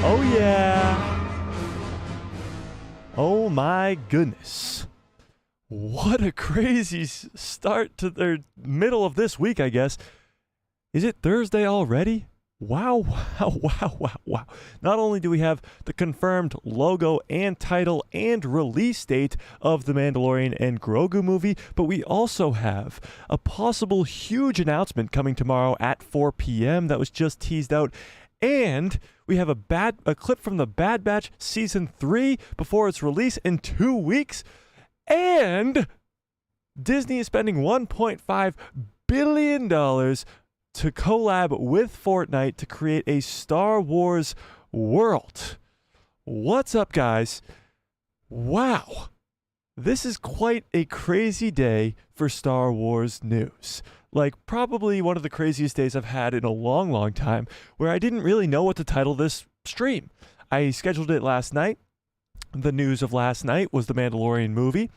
Oh, yeah. Oh, my goodness. What a crazy start to their middle of this week, I guess. Is it Thursday already? Wow. Not only do we have the confirmed logo and title and release date of the Mandalorian and Grogu movie, but we also have a possible huge announcement coming tomorrow at 4 p.m. that was just teased out. And we have a clip from the Bad Batch Season 3 before its release in 2 weeks. And Disney is spending $1.5 billion to collab with Fortnite to create a Star Wars world. What's up, guys? Wow. This is quite a crazy day for Star Wars news. Like, probably one of the craziest days I've had in a long, long time, where I didn't really know what to title this stream. I scheduled it last night. The news of last night was the Mandalorian movie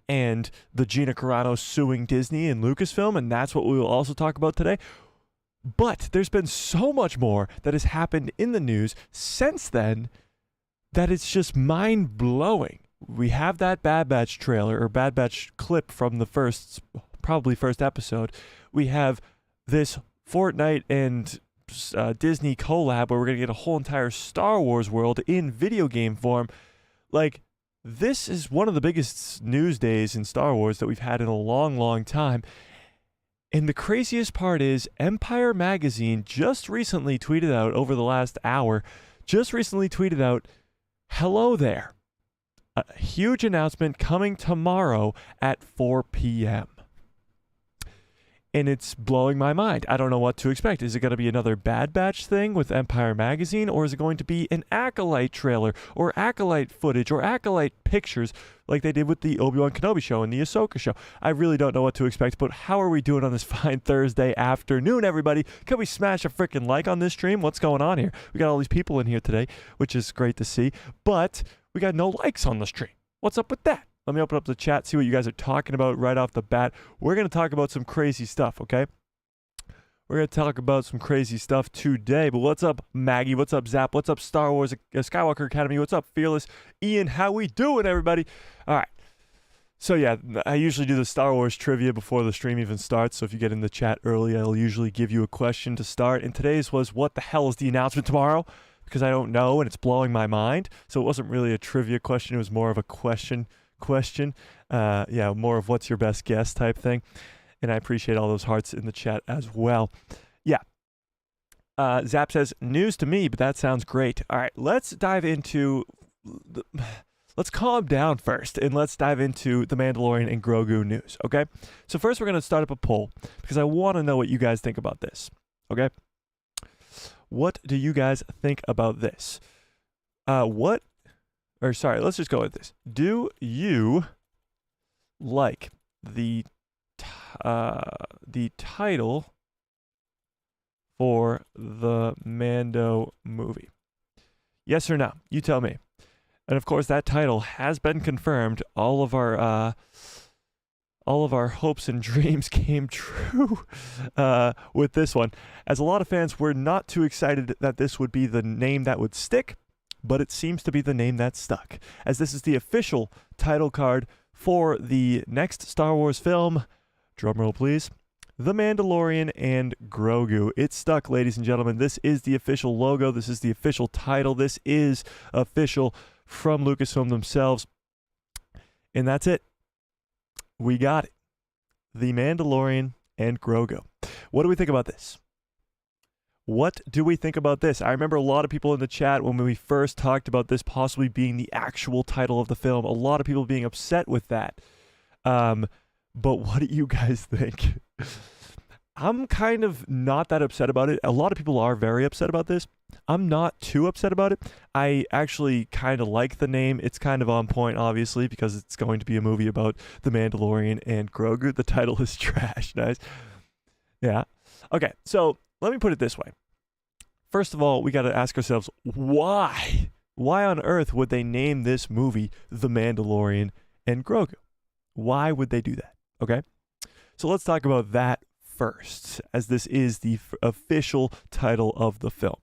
and the Gina Carano suing Disney and Lucasfilm, and that's what we will also talk about today. But there's been so much more that has happened in the news since then that it's just mind-blowing. We have that Bad Batch trailer, or Bad Batch clip from the probably first episode. We have this Fortnite and Disney collab where we're going to get a whole entire Star Wars world in video game form. Like, this is one of the biggest news days in Star Wars that we've had in a long, long time. And the craziest part is Empire Magazine just recently tweeted out over the last hour, hello there. A huge announcement coming tomorrow at 4 p.m. And it's blowing my mind. I don't know what to expect. Is it going to be another Bad Batch thing with Empire Magazine? Or is it going to be an Acolyte trailer or Acolyte footage or Acolyte pictures like they did with the Obi-Wan Kenobi show and the Ahsoka show? I really don't know what to expect, but how are we doing on this fine Thursday afternoon, everybody? Can we smash a freaking like on this stream? What's going on here? We got all these people in here today, which is great to see, but we got no likes on the stream. What's up with that? Let me open up the chat, see what you guys are talking about right off the bat. We're going to talk about some crazy stuff, okay? We're going to talk about some crazy stuff today. But what's up, Maggie? What's up, Zap? What's up, Star Wars Skywalker Academy? What's up, Fearless? Ian, how we doing, everybody? All right. So, yeah, I usually do the Star Wars trivia before the stream even starts. So if you get in the chat early, I'll usually give you a question to start. And today's was, what the hell is the announcement tomorrow? Because I don't know, and it's blowing my mind. So it wasn't really a trivia question. It was more of a question. More of what's your best guess type thing. And I appreciate all those hearts in the chat as well. Yeah. Zap says, news to me, but that sounds great. All right, let's dive into... Let's calm down first, and let's dive into the Mandalorian and Grogu news, okay? So first we're going to start up a poll, because I want to know what you guys think about this, okay? What do you guys think about this? Let's just go with this. Do you like the title for the Mando movie? Yes or no? You tell me. And of course, that title has been confirmed. All of our hopes and dreams came true with this one. As a lot of fans were not too excited that this would be the name that would stick, but it seems to be the name that stuck, as this is the official title card for the next Star Wars film. Drumroll, please. The Mandalorian and Grogu. It stuck, ladies and gentlemen. This is the official logo. This is the official title. This is official from Lucasfilm themselves. And that's it. We got it. The Mandalorian and Grogu. What do we think about this? What do we think about this? I remember a lot of people in the chat when we first talked about this possibly being the actual title of the film. A lot of people being upset with that. But what do you guys think? I'm kind of not that upset about it. A lot of people are very upset about this. I'm not too upset about it. I actually kind of like the name. It's kind of on point, obviously, because it's going to be a movie about the Mandalorian and Grogu. The title is trash. Nice. Yeah. Okay, so let me put it this way. First of all, we got to ask ourselves, why? Why on earth would they name this movie The Mandalorian and Grogu? Why would they do that? Okay? So let's talk about that first, as this is the official title of the film.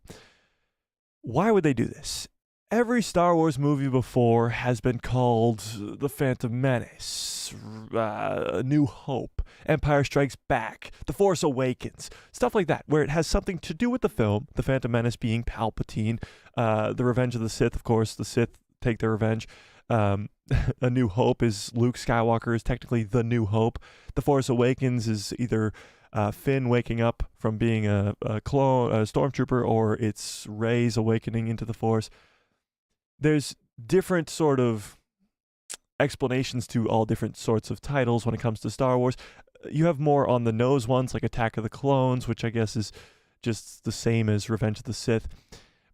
why would they do this? Every Star Wars movie before has been called The Phantom Menace, A New Hope, Empire Strikes Back, The Force Awakens, stuff like that, where it has something to do with the film, The Phantom Menace being Palpatine, The Revenge of the Sith, of course, the Sith take their revenge. A New Hope is Luke Skywalker is technically the New Hope. The Force Awakens is either Finn waking up from being a clone, a stormtrooper, or it's Rey's awakening into the Force. There's different sort of explanations to all different sorts of titles when it comes to Star Wars. You have more on the nose ones like Attack of the Clones, which I guess is just the same as Revenge of the Sith.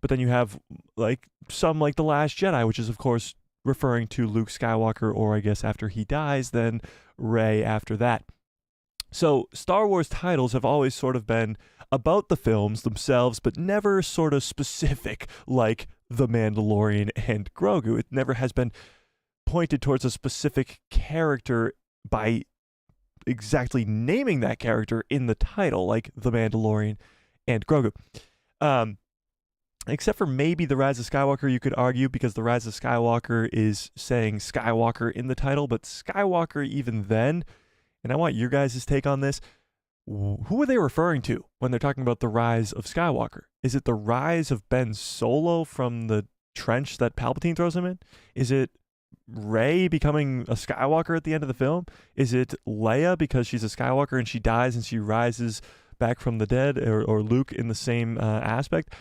But then you have like some like The Last Jedi, which is of course referring to Luke Skywalker, or I guess after he dies, then Rey after that. So Star Wars titles have always sort of been about the films themselves, but never sort of specific like The Mandalorian and Grogu. It never has been pointed towards a specific character by exactly naming that character in the title, like The Mandalorian and Grogu. Except for maybe The Rise of Skywalker, you could argue, because The Rise of Skywalker is saying Skywalker in the title, but Skywalker even then, and I want your guys' take on this, who are they referring to when they're talking about The Rise of Skywalker? Is it the rise of Ben Solo from the trench that Palpatine throws him in? Is it Rey becoming a Skywalker at the end of the film? Is it Leia because she's a Skywalker and she dies and she rises back from the dead, or Luke in the same aspect?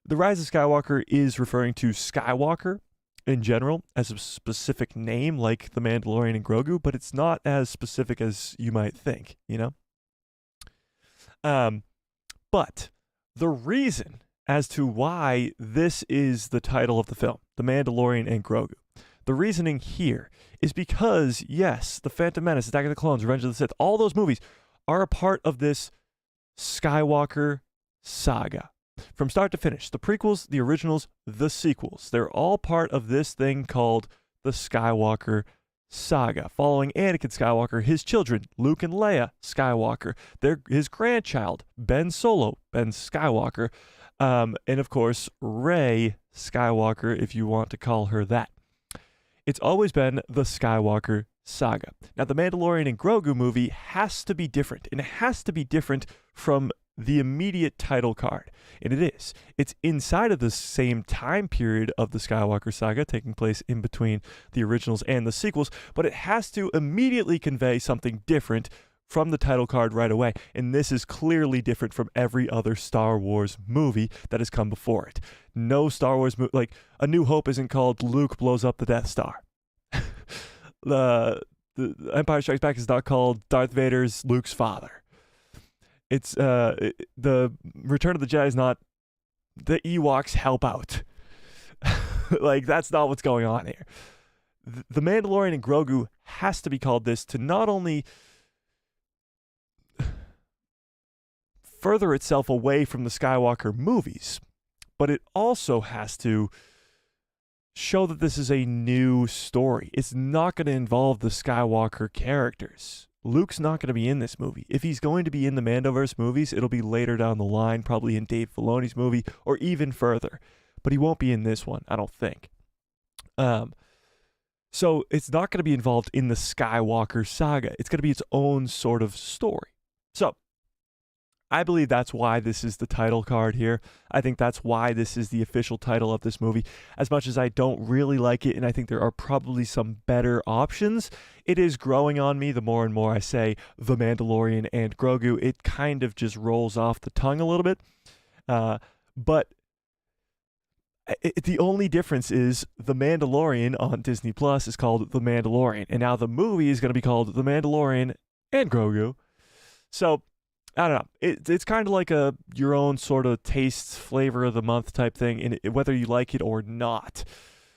The Rise of Skywalker is referring to Skywalker in general as a specific name like The Mandalorian and Grogu, but it's not as specific as you might think, you know? But the reason as to why this is the title of the film, The Mandalorian and Grogu, the reasoning here is because, yes, The Phantom Menace, Attack of the Clones, Revenge of the Sith, all those movies are a part of this Skywalker saga. From start to finish, the prequels, the originals, the sequels, they're all part of this thing called the Skywalker saga, following Anakin Skywalker, his children, Luke and Leia Skywalker, his grandchild, Ben Solo, Ben Skywalker, and of course, Rey Skywalker, if you want to call her that. It's always been the Skywalker saga. Now, the Mandalorian and Grogu movie has to be different, and it has to be different from the immediate title card. And it is. It's inside of the same time period of the Skywalker saga, taking place in between the originals and the sequels, but it has to immediately convey something different from the title card right away. And this is clearly different from every other Star Wars movie that has come before it. No Star Wars movie, like A New Hope isn't called Luke blows up the Death Star. The Empire Strikes Back is not called Darth Vader's Luke's father. It's the Return of the Jedi is not the Ewoks help out. Like, that's not what's going on here. The Mandalorian and Grogu has to be called this to not only further itself away from the Skywalker movies, but it also has to show that this is a new story. It's not going to involve the Skywalker characters. Luke's not going to be in this movie. If he's going to be in the Mandoverse movies, it'll be later down the line, probably in Dave Filoni's movie, or even further. But he won't be in this one, I don't think. So it's not going to be involved in the Skywalker saga. It's going to be its own sort of story. So I believe that's why this is the title card here. I think that's why this is the official title of this movie. As much as I don't really like it, and I think there are probably some better options, it is growing on me the more and more I say The Mandalorian and Grogu. It kind of just rolls off the tongue a little bit. But the only difference is The Mandalorian on Disney Plus is called The Mandalorian. And now the movie is going to be called The Mandalorian and Grogu. So I don't know. It's kind of like your own sort of taste, flavor of the month type thing, and whether you like it or not.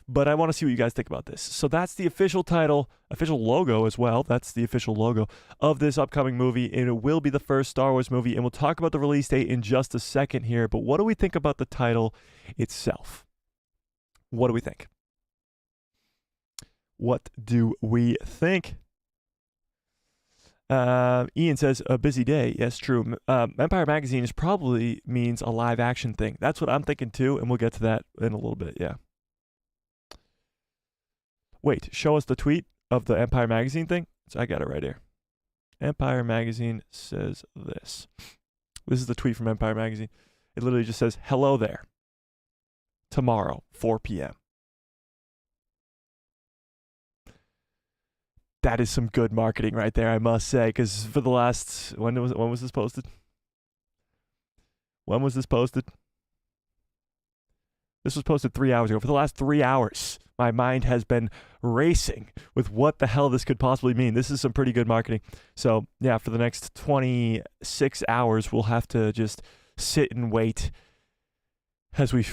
But I want to see what you guys think about this. So that's the official title, official logo as well. That's the official logo of this upcoming movie, and it will be the first Star Wars movie. And we'll talk about the release date in just a second here. But what do we think about the title itself? What do we think? What do we think? Ian says, a busy day. Yes, true. Empire Magazine is probably means a live action thing. That's what I'm thinking too, and we'll get to that in a little bit, yeah. Wait, show us the tweet of the Empire Magazine thing? So I got it right here. Empire Magazine says this. This is the tweet from Empire Magazine. It literally just says, hello there. Tomorrow, 4 p.m. That is some good marketing right there, I must say, because for the last, when was this posted? When was this posted? This was posted 3 hours ago. For the last 3 hours, my mind has been racing with what the hell this could possibly mean. This is some pretty good marketing. So, yeah, for the next 26 hours, we'll have to just sit and wait as we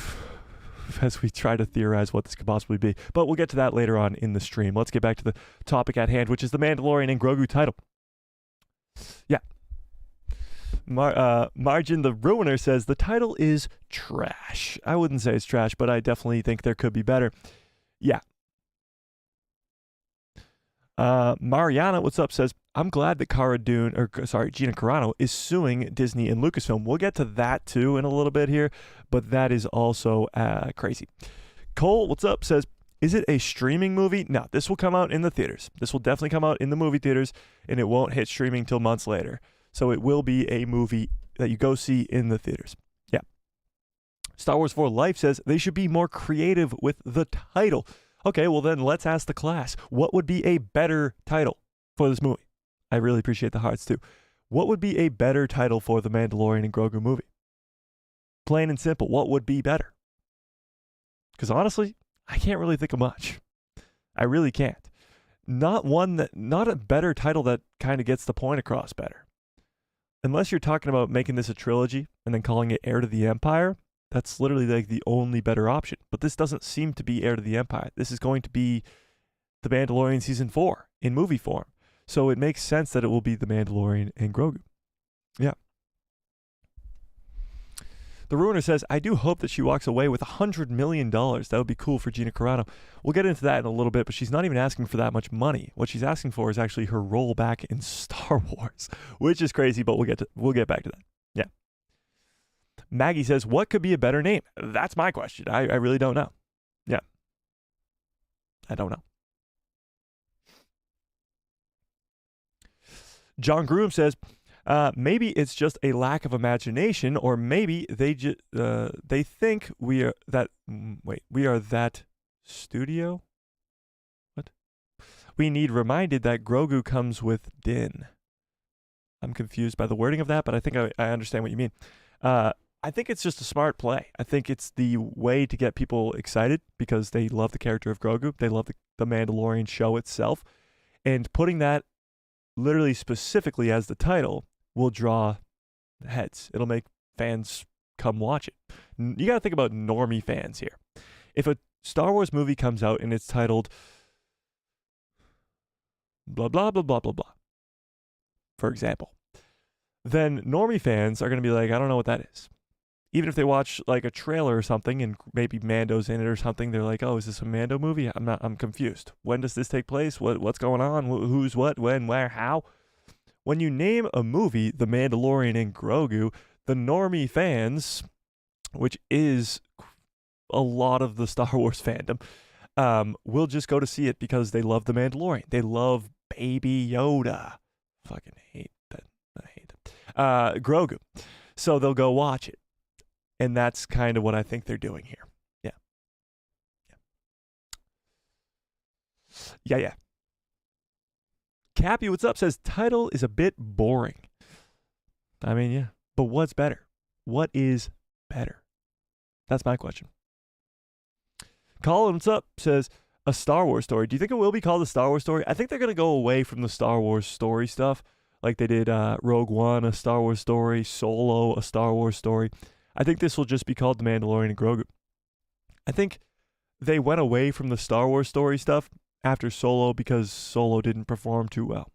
try to theorize what this could possibly be. But we'll get to that later on in the stream. Let's get back to the topic at hand, which is the Mandalorian and Grogu title. Yeah. Margin the Ruiner says, the title is trash. I wouldn't say it's trash, but I definitely think there could be better. Yeah. Mariana, what's up, says, I'm glad that Gina Carano is suing Disney and Lucasfilm. We'll get to that too in a little bit here, but that is also crazy. Cole, what's up, says, is it a streaming movie? No, this will come out in the theaters. This will definitely come out in the movie theaters, and it won't hit streaming till months later. So it will be a movie that you go see in the theaters. Yeah. Star Wars for Life says they should be more creative with the title. Okay, well then let's ask the class. What would be a better title for this movie? I really appreciate the hearts too. What would be a better title for the Mandalorian and Grogu movie? Plain and simple, what would be better? Because honestly, I can't really think of much. I really can't. Not a better title that kind of gets the point across better. Unless you're talking about making this a trilogy and then calling it Heir to the Empire, that's literally like the only better option. But this doesn't seem to be Heir to the Empire. This is going to be The Mandalorian Season 4 in movie form. So it makes sense that it will be The Mandalorian and Grogu. Yeah. The Ruiner says, I do hope that she walks away with $100 million. That would be cool for Gina Carano. We'll get into that in a little bit, but she's not even asking for that much money. What she's asking for is actually her role back in Star Wars, which is crazy, but we'll get back to that. Yeah. Maggie says, what could be a better name? That's my question. I really don't know. Yeah. I don't know. John Groom says, maybe it's just a lack of imagination, or maybe they think we are that studio. What? We need reminded that Grogu comes with Din. I'm confused by the wording of that, but I think I understand what you mean. I think it's just a smart play. I think it's the way to get people excited because they love the character of Grogu. They love the Mandalorian show itself, and putting that literally specifically as the title will draw heads. It'll make fans come watch it. You got to think about normie fans here. If a Star Wars movie comes out and it's titled blah, blah, blah, blah, blah, blah, for example, then normie fans are going to be like, I don't know what that is. Even if they watch like a trailer or something and maybe Mando's in it or something, they're like, oh, is this a Mando movie? I'm confused. When does this take place? What's going on? Who's what, when, where, how? When you name a movie The Mandalorian and Grogu, the normie fans, which is a lot of the Star Wars fandom, will just go to see it because they love The Mandalorian. They love Baby Yoda. Fucking hate that. I hate it. Grogu. So they'll go watch it. And that's kind of what I think they're doing here. Yeah. Cappy, what's up, says, title is a bit boring. I mean, yeah. But what's better? What is better? That's my question. Colin, what's up, says, a Star Wars story. Do you think it will be called a Star Wars story? I think they're going to go away from the Star Wars story stuff. Like they did Rogue One, a Star Wars story, Solo, a Star Wars story. I think this will just be called The Mandalorian and Grogu. I think they went away from the Star Wars story stuff after Solo because Solo didn't perform too well.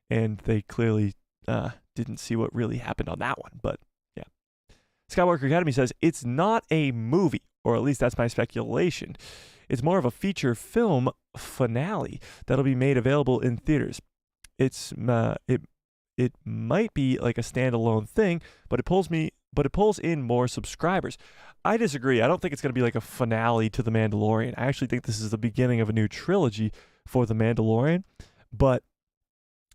And they clearly didn't see what really happened on that one. But yeah. Skywalker Academy says, it's not a movie, or at least that's my speculation. It's more of a feature film finale that'll be made available in theaters. it might be like a standalone thing, but it pulls in more subscribers. I disagree. I don't think it's going to be like a finale to The Mandalorian. I actually think this is the beginning of a new trilogy for The Mandalorian, but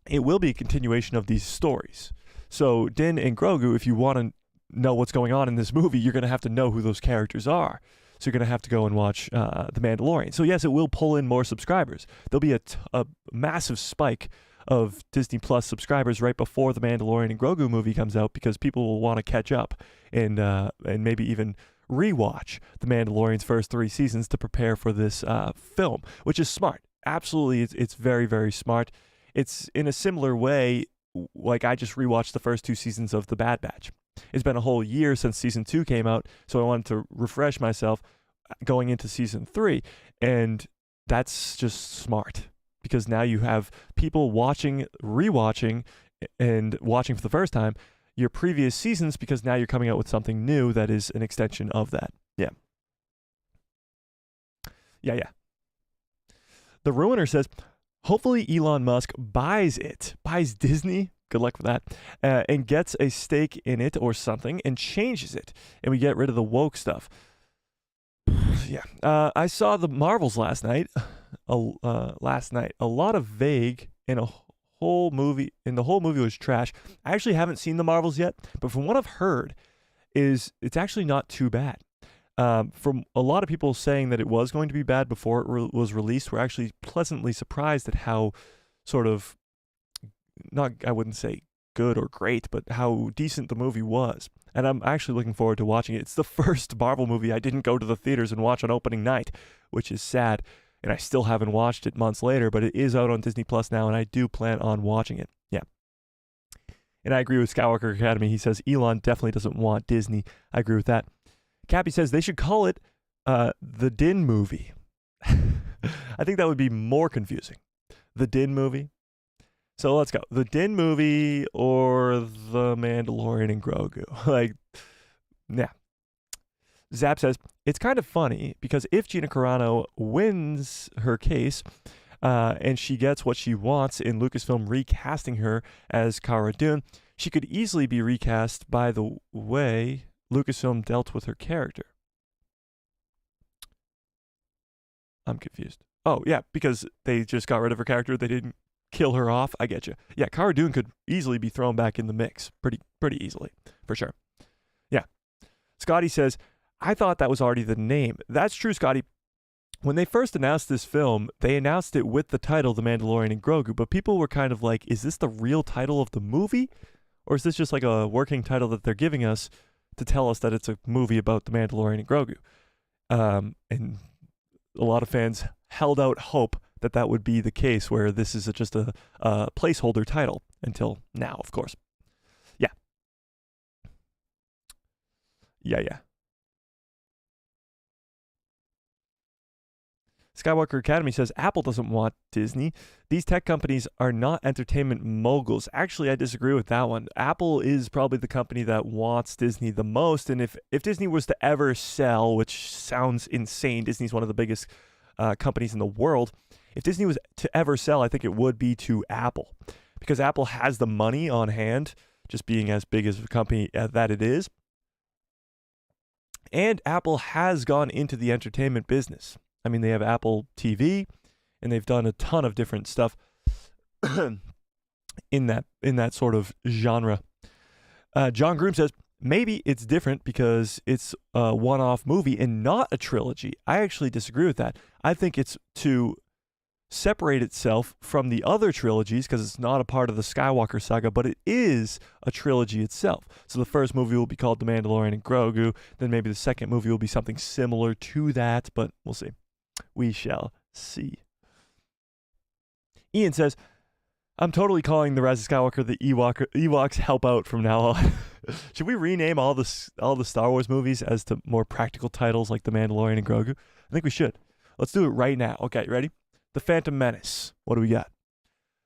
it will be a continuation of these stories. So Din and Grogu, if you want to know what's going on in this movie, you're going to have to know who those characters are. So you're going to have to go and watch The Mandalorian. So yes, it will pull in more subscribers. There'll be a massive spike of Disney Plus subscribers right before The Mandalorian and Grogu movie comes out, because people will want to catch up and maybe even rewatch The Mandalorian's first 3 seasons to prepare for this film, which is smart. Absolutely, it's very, very smart. It's in a similar way, like I just rewatched the first 2 seasons of The Bad Batch. It's been a whole year since season 2 came out, so I wanted to refresh myself going into season 3, and that's just smart, because now you have people watching, rewatching, and watching for the first time your previous seasons, because now you're coming out with something new that is an extension of that. Yeah. The Ruiner says, hopefully Elon Musk buys Disney, good luck with that, and gets a stake in it or something and changes it, and we get rid of the woke stuff. Yeah. I saw the Marvels last night. A lot of vague in a whole movie, and the whole movie was trash. I actually haven't seen the Marvels yet, but from what I've heard, it's actually not too bad. From a lot of people saying that it was going to be bad before it was released, we're actually pleasantly surprised at how sort of, I wouldn't say good or great, but how decent the movie was. And I'm actually looking forward to watching it. It's the first Marvel movie I didn't go to the theaters and watch on opening night, which is sad. And I still haven't watched it months later, but it is out on Disney Plus now, and I do plan on watching it. Yeah. And I agree with Skywalker Academy. He says Elon definitely doesn't want Disney. I agree with that. Cappy says they should call it the Din movie. I think that would be more confusing. The Din movie. So let's go. The Din movie or The Mandalorian and Grogu. Yeah. Zap says, it's kind of funny because if Gina Carano wins her case and she gets what she wants in Lucasfilm recasting her as Cara Dune, she could easily be recast by the way Lucasfilm dealt with her character. I'm confused. Oh, yeah, because they just got rid of her character. They didn't kill her off. I get you. Yeah, Cara Dune could easily be thrown back in the mix. Pretty easily, for sure. Yeah. Scotty says, I thought that was already the name. That's true, Scotty. When they first announced this film, they announced it with the title The Mandalorian and Grogu, but people were kind of like, is this the real title of the movie? Or is this just like a working title that they're giving us to tell us that it's a movie about The Mandalorian and Grogu? And a lot of fans held out hope that that would be the case, where this is just a placeholder title until now, of course. Yeah. Skywalker Academy says, Apple doesn't want Disney. These tech companies are not entertainment moguls. Actually, I disagree with that one. Apple is probably the company that wants Disney the most. And if Disney was to ever sell, which sounds insane, Disney's one of the biggest companies in the world. If Disney was to ever sell, I think it would be to Apple. Because Apple has the money on hand, just being as big as a company that it is. And Apple has gone into the entertainment business. I mean, they have Apple TV, and they've done a ton of different stuff in that sort of genre. John Groom says, maybe it's different because it's a one-off movie and not a trilogy. I actually disagree with that. I think it's to separate itself from the other trilogies because it's not a part of the Skywalker saga, but it is a trilogy itself. So the first movie will be called The Mandalorian and Grogu. Then maybe the second movie will be something similar to that, but we'll see. We shall see. Ian says, I'm totally calling The Rise of Skywalker the Ewoks Help Out from now on. Should we rename all the Star Wars movies as to more practical titles like The Mandalorian and Grogu? I think we should. Let's do it right now. Okay, ready? The Phantom Menace. What do we got?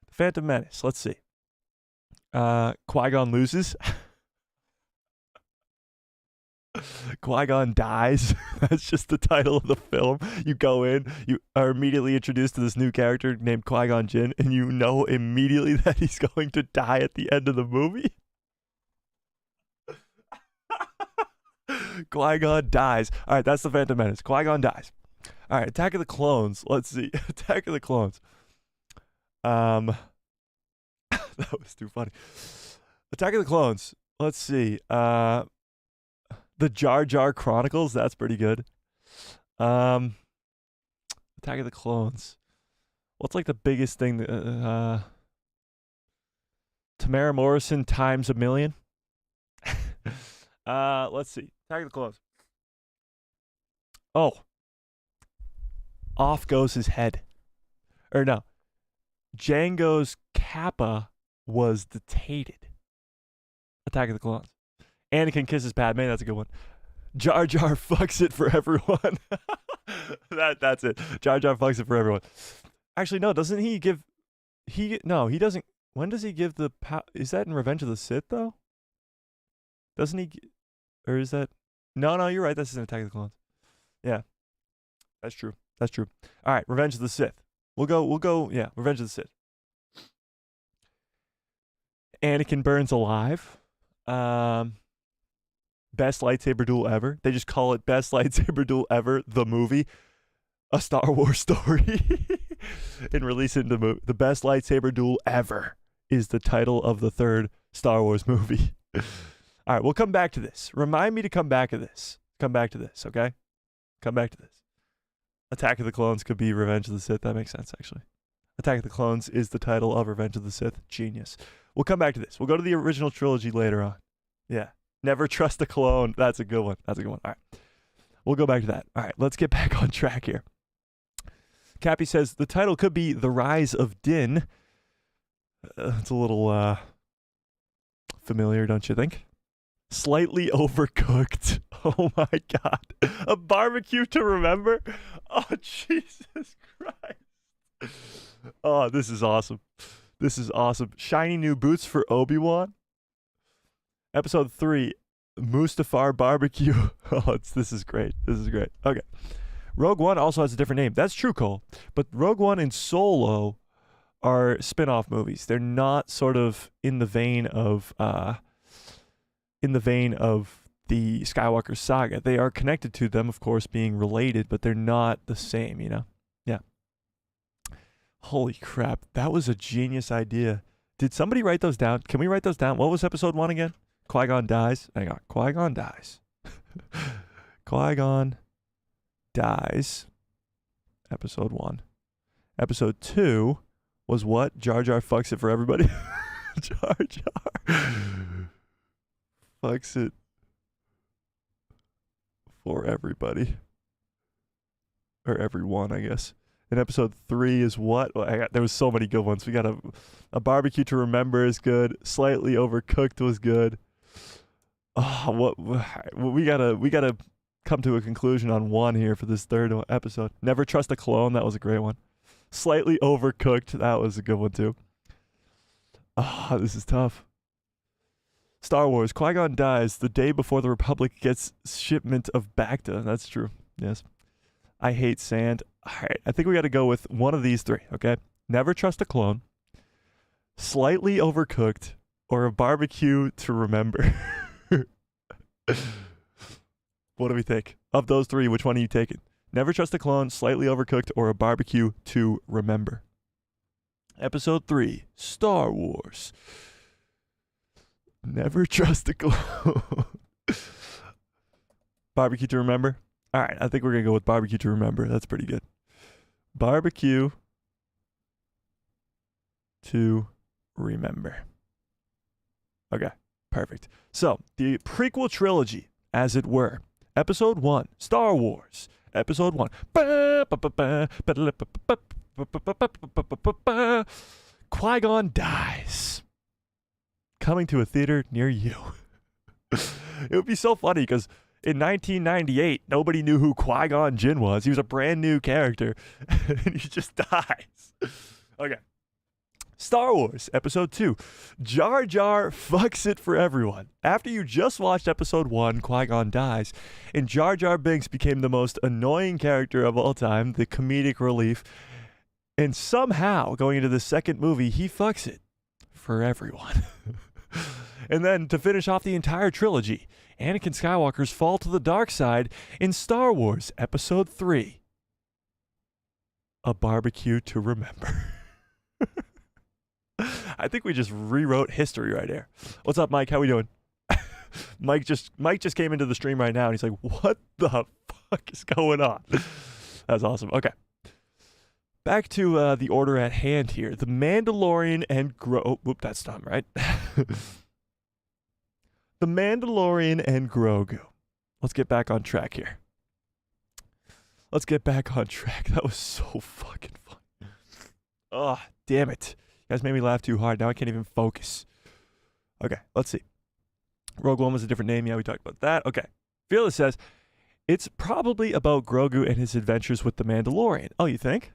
The Phantom Menace. Let's see. Qui-Gon loses. Qui-Gon dies. That's just the title of the film. You go in, you are immediately introduced to this new character named Qui-Gon Jinn, and you know immediately that he's going to die at the end of the movie. Qui-Gon dies. All right, that's the Phantom Menace. Qui-Gon dies. All right, Attack of the Clones. Let's see. Attack of the Clones. That was too funny. Attack of the Clones. Let's see. The Jar Jar Chronicles. That's pretty good. Attack of the Clones. What's like the biggest thing? Tamara Morrison times a million. Let's see. Attack of the Clones. Oh. Off goes his head. Or no. Django's Kappa was detated. Attack of the Clones. Anakin kisses Padme. That's a good one. Jar Jar fucks it for everyone. That's it. Jar Jar fucks it for everyone. Actually, no. Doesn't he give? No, he doesn't. When does he give the? Is that in Revenge of the Sith though? Doesn't he? Or is that? No, you're right. That's in Attack of the Clones. Yeah, that's true. That's true. All right, Revenge of the Sith. We'll go. Yeah, Revenge of the Sith. Anakin burns alive. Best lightsaber duel ever. They just call it Best Lightsaber Duel Ever, the movie. A Star Wars story. And release it into the Best Lightsaber Duel Ever is the title of the third Star Wars movie. All right, we'll come back to this. Remind me to come back to this. Come back to this, okay? Come back to this. Attack of the Clones could be Revenge of the Sith. That makes sense, actually. Attack of the Clones is the title of Revenge of the Sith. Genius. We'll come back to this. We'll go to the original trilogy later on. Yeah. Never trust a clone. That's a good one. That's a good one. All right. We'll go back to that. All right. Let's get back on track here. Cappy says the title could be The Rise of Din. It's a little familiar, don't you think? Slightly overcooked. Oh my God. A barbecue to remember? Oh, Jesus Christ. Oh, this is awesome. This is awesome. Shiny new boots for Obi-Wan. Episode 3, Mustafar Barbecue. Oh, this is great. This is great. Okay. Rogue One also has a different name. That's true, Cole. But Rogue One and Solo are spin-off movies. They're not sort of in the vein of the Skywalker saga. They are connected to them, of course, being related, but they're not the same, you know? Yeah. Holy crap. That was a genius idea. Did somebody write those down? Can we write those down? What was episode 1 again? Qui-Gon dies. Hang on. Qui-Gon dies. Qui-Gon dies. Episode 1. Episode 2 was what? Jar Jar fucks it for everybody. Jar Jar fucks it for everybody. Or everyone, I guess. And episode 3 is what? Well, there was so many good ones. We got a barbecue to remember is good. Slightly overcooked was good. Oh, we gotta come to a conclusion on one here for this third episode. Never trust a clone. That was a great one. Slightly overcooked. That was a good one too. Oh, this is tough. Star Wars. Qui-Gon dies the day before the Republic gets shipment of Bacta. That's true. Yes. I hate sand. All right, I think we got to go with one of these three, okay? Never trust a clone, slightly overcooked, or a barbecue to remember. What do we think? Of those three, which one are you taking? Never trust a clone, slightly overcooked, or a barbecue to remember. Episode 3, Star Wars. Never trust a clone. Barbecue to remember? All right, I think we're going to go with barbecue to remember. That's pretty good. Barbecue to remember. Okay, perfect. So, the prequel trilogy, as it were. Episode 1, Star Wars. Episode 1. Qui-Gon dies. Coming to a theater near you. It would be so funny because in 1998, nobody knew who Qui-Gon Jinn was. He was a brand new character, and he just dies. Okay. Star Wars Episode 2. Jar Jar fucks it for everyone. After you just watched Episode 1, Qui-Gon dies, and Jar Jar Binks became the most annoying character of all time, the comedic relief, and somehow, going into the second movie, he fucks it for everyone. And then, to finish off the entire trilogy, Anakin Skywalker's fall to the dark side in Star Wars Episode 3. A barbecue to remember. I think we just rewrote history right there. What's up, Mike? How we doing? Mike just came into the stream right now, and he's like, what the fuck is going on? That's awesome. Okay. Back to the order at hand here. The Mandalorian and Grogu. Oh, whoop, that's done, right? The Mandalorian and Grogu. Let's get back on track here. Let's get back on track. That was so fucking fun. Oh, damn it. You guys made me laugh too hard. Now I can't even focus. Okay, let's see. Rogue One was a different name. Yeah, we talked about that. Okay. Fearless says, it's probably about Grogu and his adventures with the Mandalorian. Oh, you think?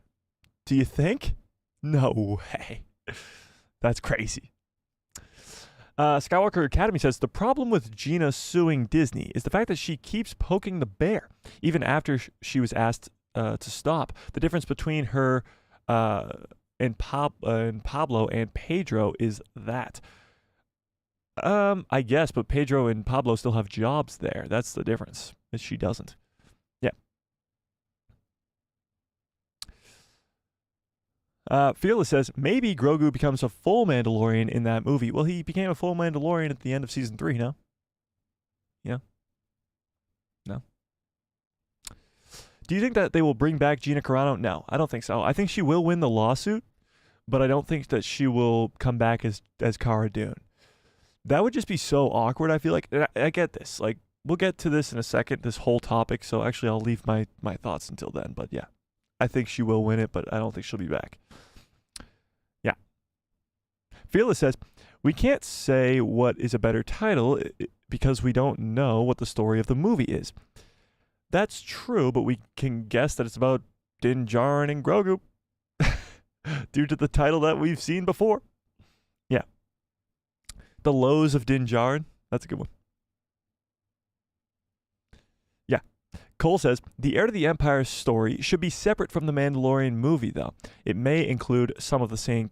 Do you think? No way. That's crazy. Skywalker Academy says, the problem with Gina suing Disney is the fact that she keeps poking the bear, even after she was asked to stop. The difference between her and Pablo and Pedro is that. I guess, but Pedro and Pablo still have jobs there. That's the difference. Is she doesn't. Yeah. Fearless says, maybe Grogu becomes a full Mandalorian in that movie. Well, he became a full Mandalorian at the end of season 3, no? Yeah. No. Do you think that they will bring back Gina Carano? No, I don't think so. I think she will win the lawsuit, but I don't think that she will come back as Cara Dune. That would just be so awkward, I feel like. I get this. Like, we'll get to this in a second, this whole topic, so actually I'll leave my thoughts until then. But yeah, I think she will win it, but I don't think she'll be back. Yeah. Fearless says, we can't say what is a better title because we don't know what the story of the movie is. That's true, but we can guess that it's about Din Djarin and Grogu due to the title that we've seen before. Yeah. The Lows of Din Djarin. That's a good one. Yeah. Cole says, the Heir to the Empire story should be separate from the Mandalorian movie, though. It may include some of the same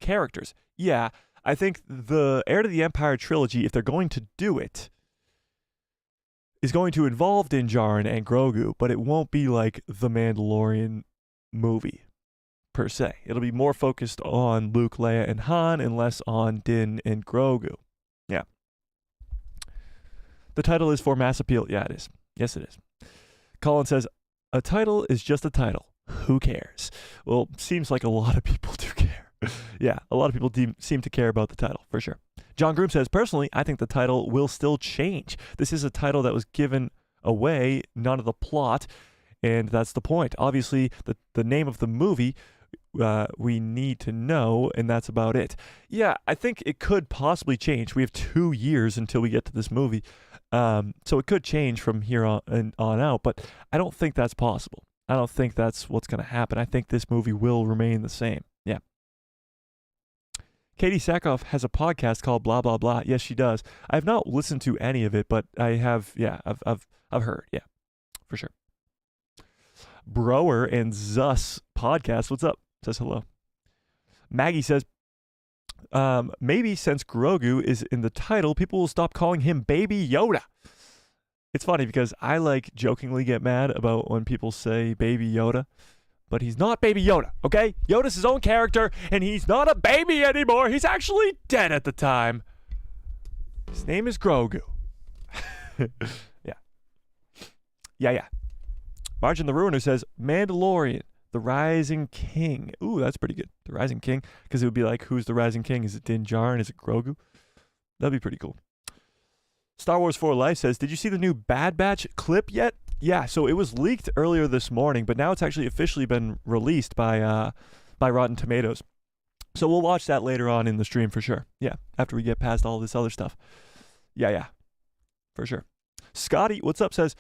characters. Yeah, I think the Heir to the Empire trilogy, if they're going to do it, is going to involve Din Djarin and Grogu, but it won't be like the Mandalorian movie, per se. It'll be more focused on Luke, Leia, and Han, and less on Din and Grogu. Yeah. The title is for mass appeal. Yeah, it is. Yes, it is. Colin says, a title is just a title. Who cares? Well, seems like a lot of people do care. Yeah, a lot of people seem to care about the title, for sure. John Groom says, personally, I think the title will still change. This is a title that was given away, none of the plot, and that's the point. Obviously, the name of the movie we need to know, and that's about it. Yeah, I think it could possibly change. We have 2 years until we get to this movie, so it could change from here on out, but I don't think that's possible. I don't think that's what's going to happen. I think this movie will remain the same. Yeah. Katie Sackhoff has a podcast called Blah Blah Blah. Yes, she does. I have not listened to any of it, but I have. Yeah, I've heard. Yeah, for sure. Brower and Zus podcast. What's up? Says hello. Maggie says, maybe since Grogu is in the title, people will stop calling him Baby Yoda. It's funny because I like jokingly get mad about when people say Baby Yoda, but he's not Baby Yoda, okay? Yoda's his own character, and he's not a baby anymore. He's actually dead at the time. His name is Grogu. Yeah. Yeah. Margin the Ruiner says, Mandalorian, the Rising King. Ooh, that's pretty good. The Rising King, because it would be like, who's the Rising King? Is it Din Djarin? Is it Grogu? That'd be pretty cool. Star Wars 4 Life says, did you see the new Bad Batch clip yet? Yeah, so it was leaked earlier this morning, but now it's actually officially been released by Rotten Tomatoes. So we'll watch that later on in the stream for sure. Yeah, after we get past all this other stuff. Yeah, for sure. Scotty, what's up, says,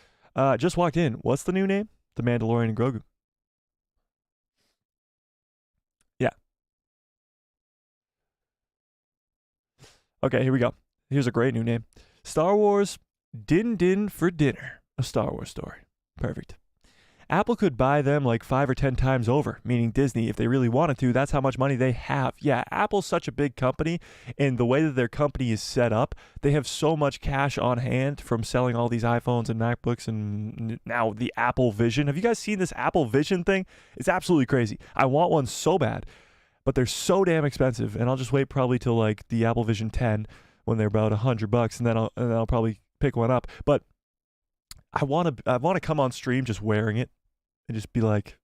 just walked in. What's the new name? The Mandalorian and Grogu. Yeah. Okay, here we go. Here's a great new name. Star Wars Din Din for Dinner. A Star Wars story. Perfect. Apple could buy them like 5 or 10 times over, meaning Disney, if they really wanted to. That's how much money they have. Yeah, Apple's such a big company, and the way that their company is set up, they have so much cash on hand from selling all these iPhones and MacBooks and now the Apple Vision. Have you guys seen this Apple Vision thing? It's absolutely crazy. I want one so bad, but they're so damn expensive, and I'll just wait probably till like the Apple Vision 10 when they're about $100, and then I'll probably pick one up. But I want to come on stream just wearing it and just be like,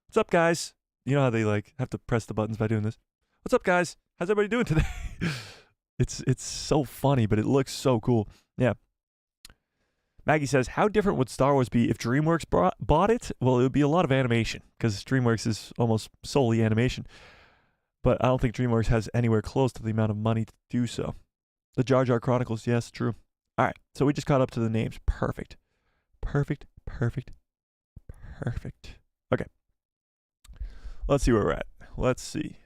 "What's up, guys?" You know how they like have to press the buttons by doing this. "What's up, guys? How's everybody doing today?" It's so funny, but it looks so cool. Yeah. Maggie says, "How different would Star Wars be if DreamWorks bought it?" Well, it would be a lot of animation because DreamWorks is almost solely animation. But I don't think DreamWorks has anywhere close to the amount of money to do so. The Jar Jar Chronicles, yes, true. All right, so we just caught up to the names. Perfect. Okay. Let's see where we're at. Let's see.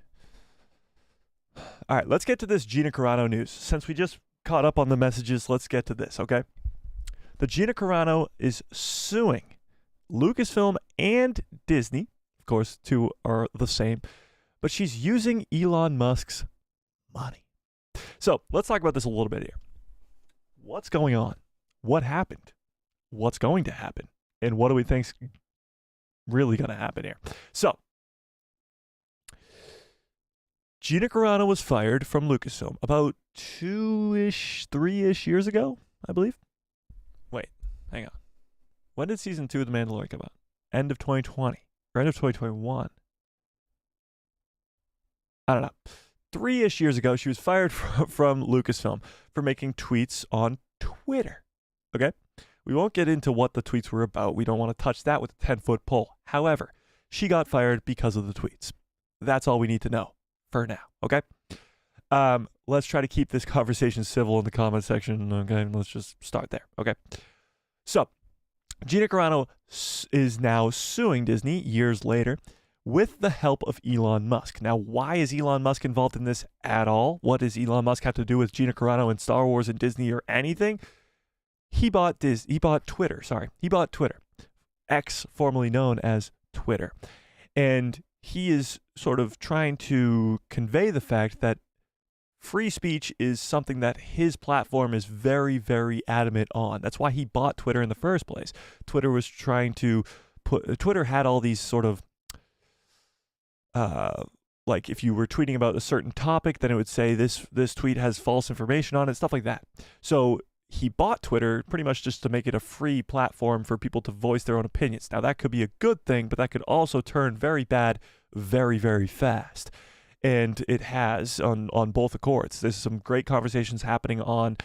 All right, let's get to this Gina Carano news. Since we just caught up on the messages, let's get to this, okay? The Gina Carano is suing Lucasfilm and Disney. Of course, two are the same. But she's using Elon Musk's money. So let's talk about this a little bit here. What's going on? What happened? What's going to happen? And what do we think's really going to happen here? So, Gina Carano was fired from Lucasfilm about 3-ish years ago, I believe. Wait, hang on. When did season 2 of The Mandalorian come out? End of 2020 or end of 2021? I don't know. 3-ish years ago, she was fired from Lucasfilm for making tweets on Twitter. Okay? We won't get into what the tweets were about. We don't want to touch that with a 10-foot pole. However, she got fired because of the tweets. That's all we need to know for now. Okay? Let's try to keep this conversation civil in the comment section. Okay? Let's just start there. Okay? So, Gina Carano is now suing Disney years later with the help of Elon Musk. Now, why is Elon Musk involved in this at all? What does Elon Musk have to do with Gina Carano and Star Wars and Disney or anything? He bought Twitter. He bought Twitter. X, formerly known as Twitter. And he is sort of trying to convey the fact that free speech is something that his platform is very, very adamant on. That's why he bought Twitter in the first place. Twitter had all these sort of like if you were tweeting about a certain topic, then it would say this tweet has false information on it, stuff like that. So he bought Twitter pretty much just to make it a free platform for people to voice their own opinions. Now, that could be a good thing, but that could also turn very bad very, very fast. And it has on both accords. There's some great conversations happening on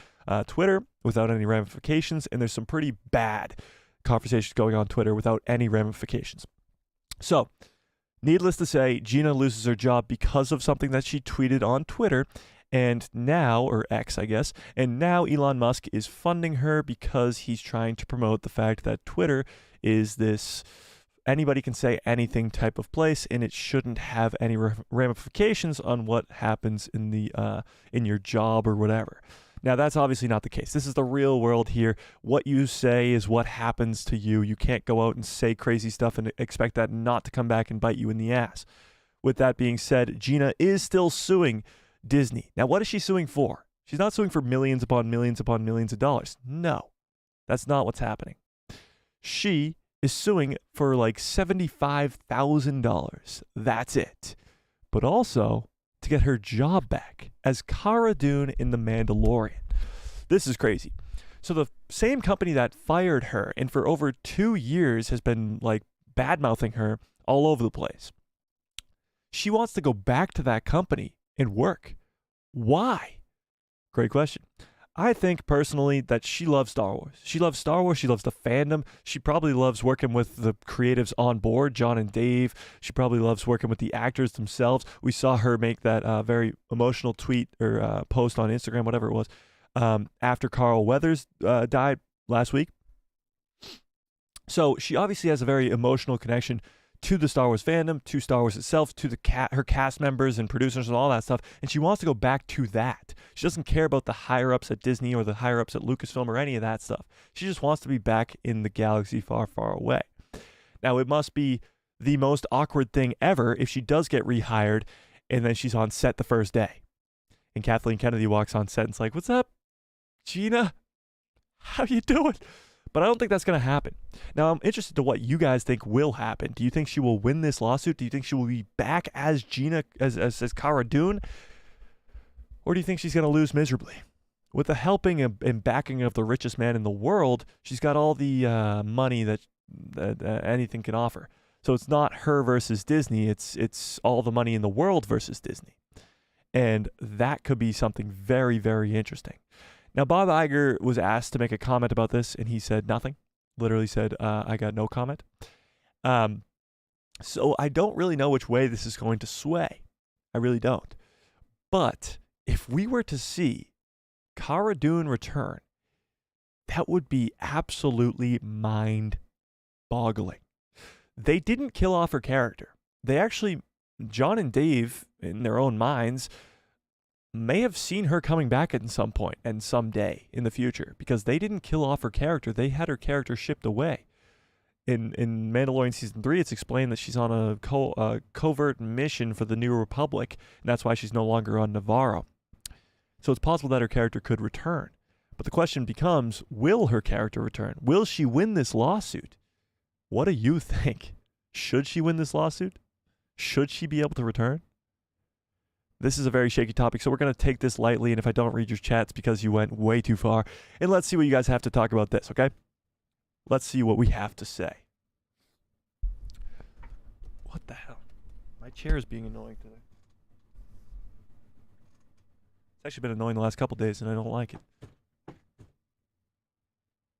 Twitter without any ramifications, and there's some pretty bad conversations going on Twitter without any ramifications. So, needless to say, Gina loses her job because of something that she tweeted on Twitter, and now, or X, I guess, and now Elon Musk is funding her because he's trying to promote the fact that Twitter is this anybody can say anything type of place, and it shouldn't have any ramifications on what happens in your job or whatever. Now, that's obviously not the case. This is the real world here. What you say is what happens to you. You can't go out and say crazy stuff and expect that not to come back and bite you in the ass. With that being said, Gina is still suing Disney. Now, what is she suing for? She's not suing for millions upon millions upon millions of dollars. No, that's not what's happening. She is suing for like $75,000. That's it. But also to get her job back as Cara Dune in The Mandalorian. This is crazy. So the same company that fired her and for over 2 years has been like bad-mouthing her all over the place. She wants to go back to that company and work. Why? Great question. I think personally that she loves Star Wars. She loves Star Wars. She loves the fandom. She probably loves working with the creatives on board, John and Dave. She probably loves working with the actors themselves. We saw her make that very emotional tweet or post on Instagram, whatever it was, after Carl Weathers died last week. So she obviously has a very emotional connection to the Star Wars fandom, to Star Wars itself, to her cast members and producers and all that stuff, and she wants to go back to that. She doesn't care about the higher-ups at Disney or the higher-ups at Lucasfilm or any of that stuff. She just wants to be back in the galaxy far, far away. Now, it must be the most awkward thing ever if she does get rehired and then she's on set the first day. And Kathleen Kennedy walks on set and's like, "What's up, Gina? How you doing?" But I don't think that's going to happen. Now, I'm interested to what you guys think will happen. Do you think she will win this lawsuit? Do you think she will be back as Gina, as Cara Dune? Or do you think she's going to lose miserably? With the helping and backing of the richest man in the world, she's got all the money that anything can offer. So it's not her versus Disney. It's all the money in the world versus Disney. And that could be something very, very interesting. Now, Bob Iger was asked to make a comment about this, and he said nothing. Literally said, I got no comment. So I don't really know which way this is going to sway. I really don't. But if we were to see Cara Dune return, that would be absolutely mind-boggling. They didn't kill off her character. They actually, John and Dave, in their own minds, may have seen her coming back at some point and someday in the future, because they didn't kill off her character. They had her character shipped away. In Mandalorian Season 3, it's explained that she's on a covert mission for the New Republic, and that's why she's no longer on Navarro. So it's possible that her character could return. But the question becomes, will her character return? Will she win this lawsuit? What do you think? Should she win this lawsuit? Should she be able to return? This is a very shaky topic, so we're going to take this lightly, and if I don't read your chats because you went way too far, and let's see what you guys have to talk about this, okay? Let's see what we have to say. What the hell? My chair is being annoying today. It's actually been annoying the last couple days, and I don't like it.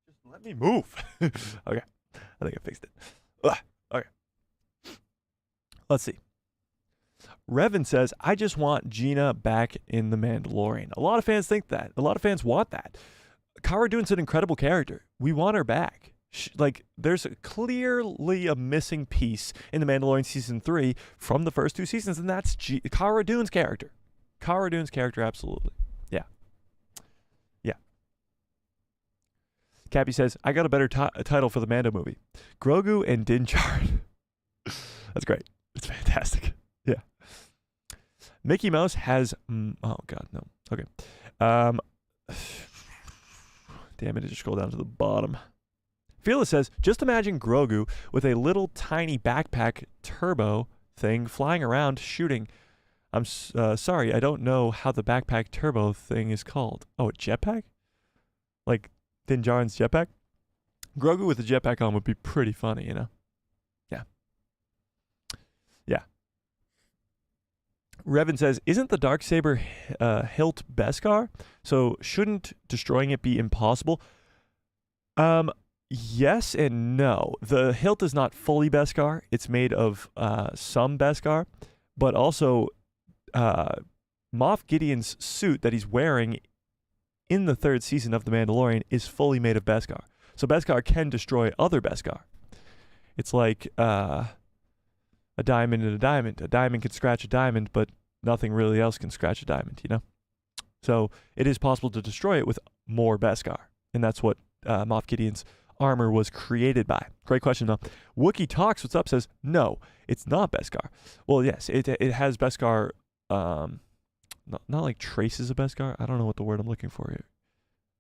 Just let me move. Okay. I think I fixed it. Ugh. Okay. Let's see. Revan says, "I just want Gina back in The Mandalorian." A lot of fans think that. A lot of fans want that. Cara Dune's an incredible character. We want her back. There's clearly a missing piece in The Mandalorian Season 3 from the first two seasons, and that's Cara Dune's character. Cara Dune's character, absolutely. Yeah. Yeah. Cappy says, "I got a better title for the Mando movie. Grogu and Din Djarin." That's great. It's fantastic. Yeah. Mickey Mouse has... oh, God, no. Okay. Damn it, I just scroll down to the bottom. Fearless says, "Just imagine Grogu with a little tiny backpack turbo thing flying around shooting. I'm sorry, I don't know how the backpack turbo thing is called." Oh, a jetpack? Like Din Djarin's jetpack? Grogu with a jetpack on would be pretty funny, you know? Yeah. Yeah. Revan says, "Isn't the Darksaber hilt Beskar? So shouldn't destroying it be impossible?" Yes and no. The hilt is not fully Beskar. It's made of some Beskar, but also Moff Gideon's suit that he's wearing in the third season of The Mandalorian is fully made of Beskar. So Beskar can destroy other Beskar. It's like a diamond and a diamond. A diamond can scratch a diamond, but nothing really else can scratch a diamond, you know? So it is possible to destroy it with more Beskar. And that's what Moff Gideon's armor was created by. Great question, though. Wookie Talks, what's up, says, "No, it's not Beskar." Well, yes, it has Beskar, not like traces of Beskar. I don't know what the word I'm looking for here.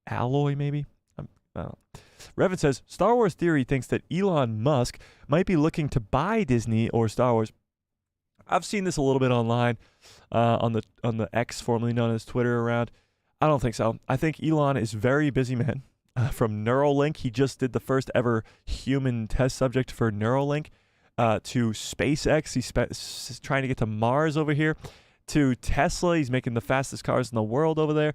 Alloy, maybe? I don't know. Revan says, "Star Wars Theory thinks that Elon Musk might be looking to buy Disney or Star Wars." I've seen this a little bit online on the X, formerly known as Twitter, around. I don't think so. I think Elon is a very busy man. From Neuralink, he just did the first ever human test subject for Neuralink. To SpaceX, he's trying to get to Mars over here. To Tesla, he's making the fastest cars in the world over there.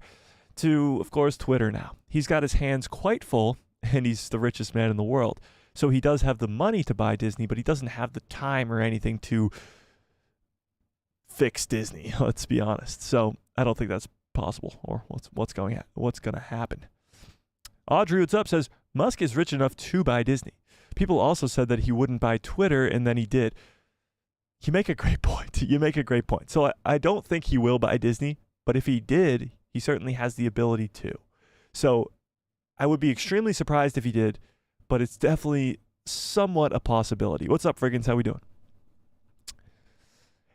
To, of course, Twitter now. He's got his hands quite full, and he's the richest man in the world. So he does have the money to buy Disney, but he doesn't have the time or anything to fix Disney, let's be honest. So I don't think that's possible, or what's going to happen. Audrey, what's up, says, "Musk is rich enough to buy Disney, People also said that he wouldn't buy Twitter, and then he did. You make a great point. You make a great point. So I don't think he will buy Disney, but if he did, he certainly has the ability to. So I would be extremely surprised if he did, but it's definitely somewhat a possibility. What's up, Friggins? How we doing?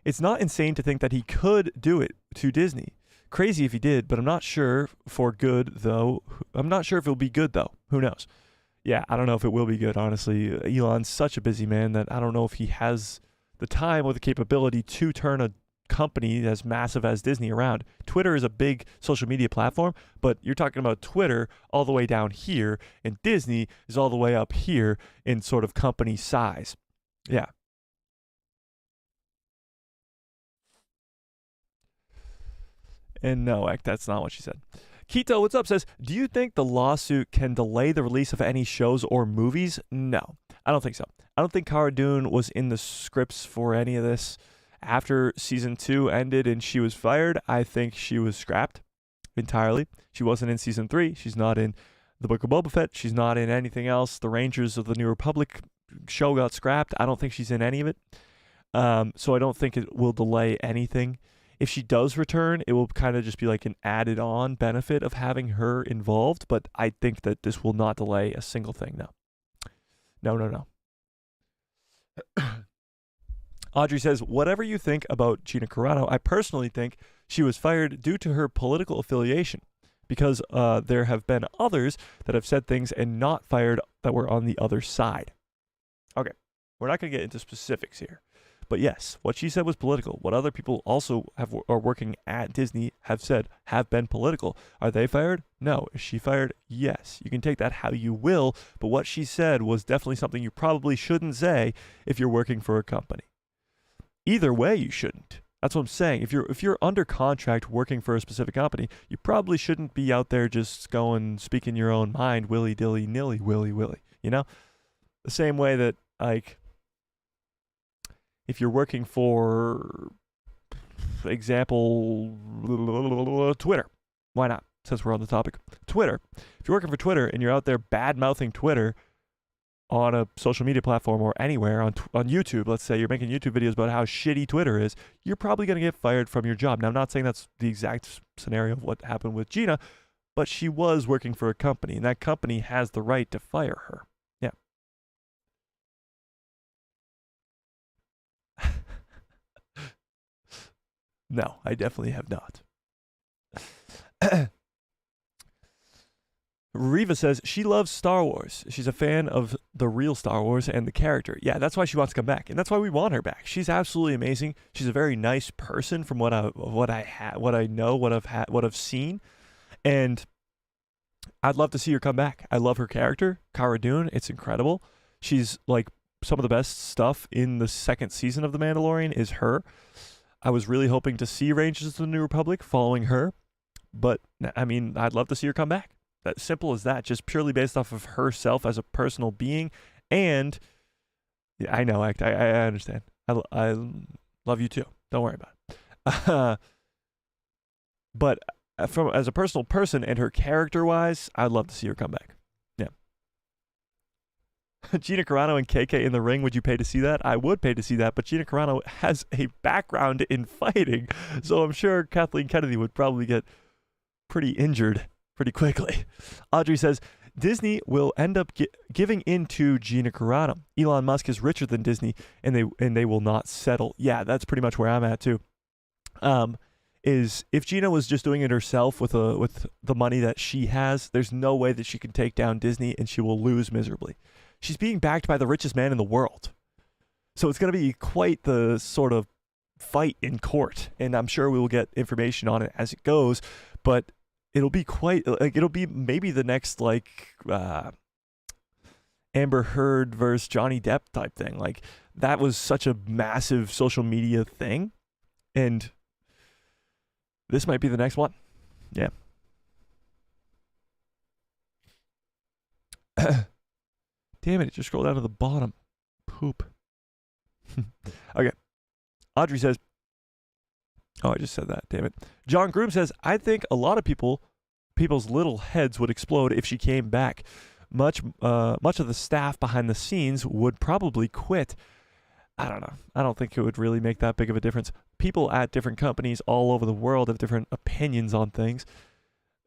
It's not insane to think that he could do it to Disney. Crazy if he did, but I'm not sure for good, though. I'm not sure if it'll be good, though. Who knows? Yeah, I don't know if it will be good, honestly. Elon's such a busy man that I don't know if he has the time or the capability to turn a company as massive as Disney around. Twitter is a big social media platform, but you're talking about Twitter all the way down here, and Disney is all the way up here in sort of company size. Yeah. And no, that's not what she said. Keto, what's up, says, do you think the lawsuit can delay the release of any shows or movies? No, I don't think so. I don't think Cara Dune was in the scripts for any of this. After season 2 ended and she was fired, I think she was scrapped entirely. She wasn't in season 3. She's not in the Book of Boba Fett. She's not in anything else. The Rangers of the New Republic show got scrapped. I don't think she's in any of it. So I don't think it will delay anything. If she does return, it will kind of just be like an added on benefit of having her involved. But I think that this will not delay a single thing. No. Audrey says, whatever you think about Gina Carano, I personally think she was fired due to her political affiliation, because there have been others that have said things and not fired that were on the other side. Okay, we're not going to get into specifics here. But yes, what she said was political. What other people also are working at Disney have said have been political. Are they fired? No. Is she fired? Yes. You can take that how you will, but what she said was definitely something you probably shouldn't say if you're working for a company. Either way, you shouldn't. That's what I'm saying. If you're under contract working for a specific company, you probably shouldn't be out there just going speaking your own mind, willy-dilly, nilly, willy-willy. You know? The same way that, like, if you're working for example, Twitter. Why not? Since we're on the topic. Twitter. If you're working for Twitter and you're out there bad-mouthing Twitter on a social media platform or anywhere, on YouTube, let's say you're making YouTube videos about how shitty Twitter is, you're probably going to get fired from your job. Now, I'm not saying that's the exact scenario of what happened with Gina, but she was working for a company, and that company has the right to fire her. Yeah. No, I definitely have not. Riva says she loves Star Wars. She's a fan of the real Star Wars and the character. Yeah, that's why she wants to come back, and that's why we want her back. She's absolutely amazing. She's a very nice person, from what I know, what I've seen, and I'd love to see her come back. I love her character, Cara Dune. It's incredible. She's like some of the best stuff in the second season of The Mandalorian is her. I was really hoping to see Rangers of the New Republic following her, but I mean, I'd love to see her come back. That's simple as that, just purely based off of herself as a personal being. And yeah, I know, I understand. I love you too. Don't worry about it. But as a personal person and her character-wise, I'd love to see her come back. Yeah. Gina Carano and KK in the ring, would you pay to see that? I would pay to see that, but Gina Carano has a background in fighting, so I'm sure Kathleen Kennedy would probably get pretty injured pretty quickly. Audrey says, Disney will end up giving in to Gina Carano. Elon Musk is richer than Disney, and they will not settle. Yeah, that's pretty much where I'm at too. Is if Gina was just doing it herself with the money that she has, there's no way that she can take down Disney, and she will lose miserably. She's being backed by the richest man in the world. So it's going to be quite the sort of fight in court, and I'm sure we will get information on it as it goes, but it'll be quite, like, it'll be maybe the next, like, Amber Heard versus Johnny Depp type thing. Like, that was such a massive social media thing, and this might be the next one. Yeah. Damn it just scrolled down to the bottom. Poop. Okay. Audrey says, oh, I just said that. Damn it. John Groom says, I think a lot of people's little heads would explode if she came back. much of the staff behind the scenes would probably quit. I don't know. I don't think it would really make that big of a difference. People at different companies all over the world have different opinions on things.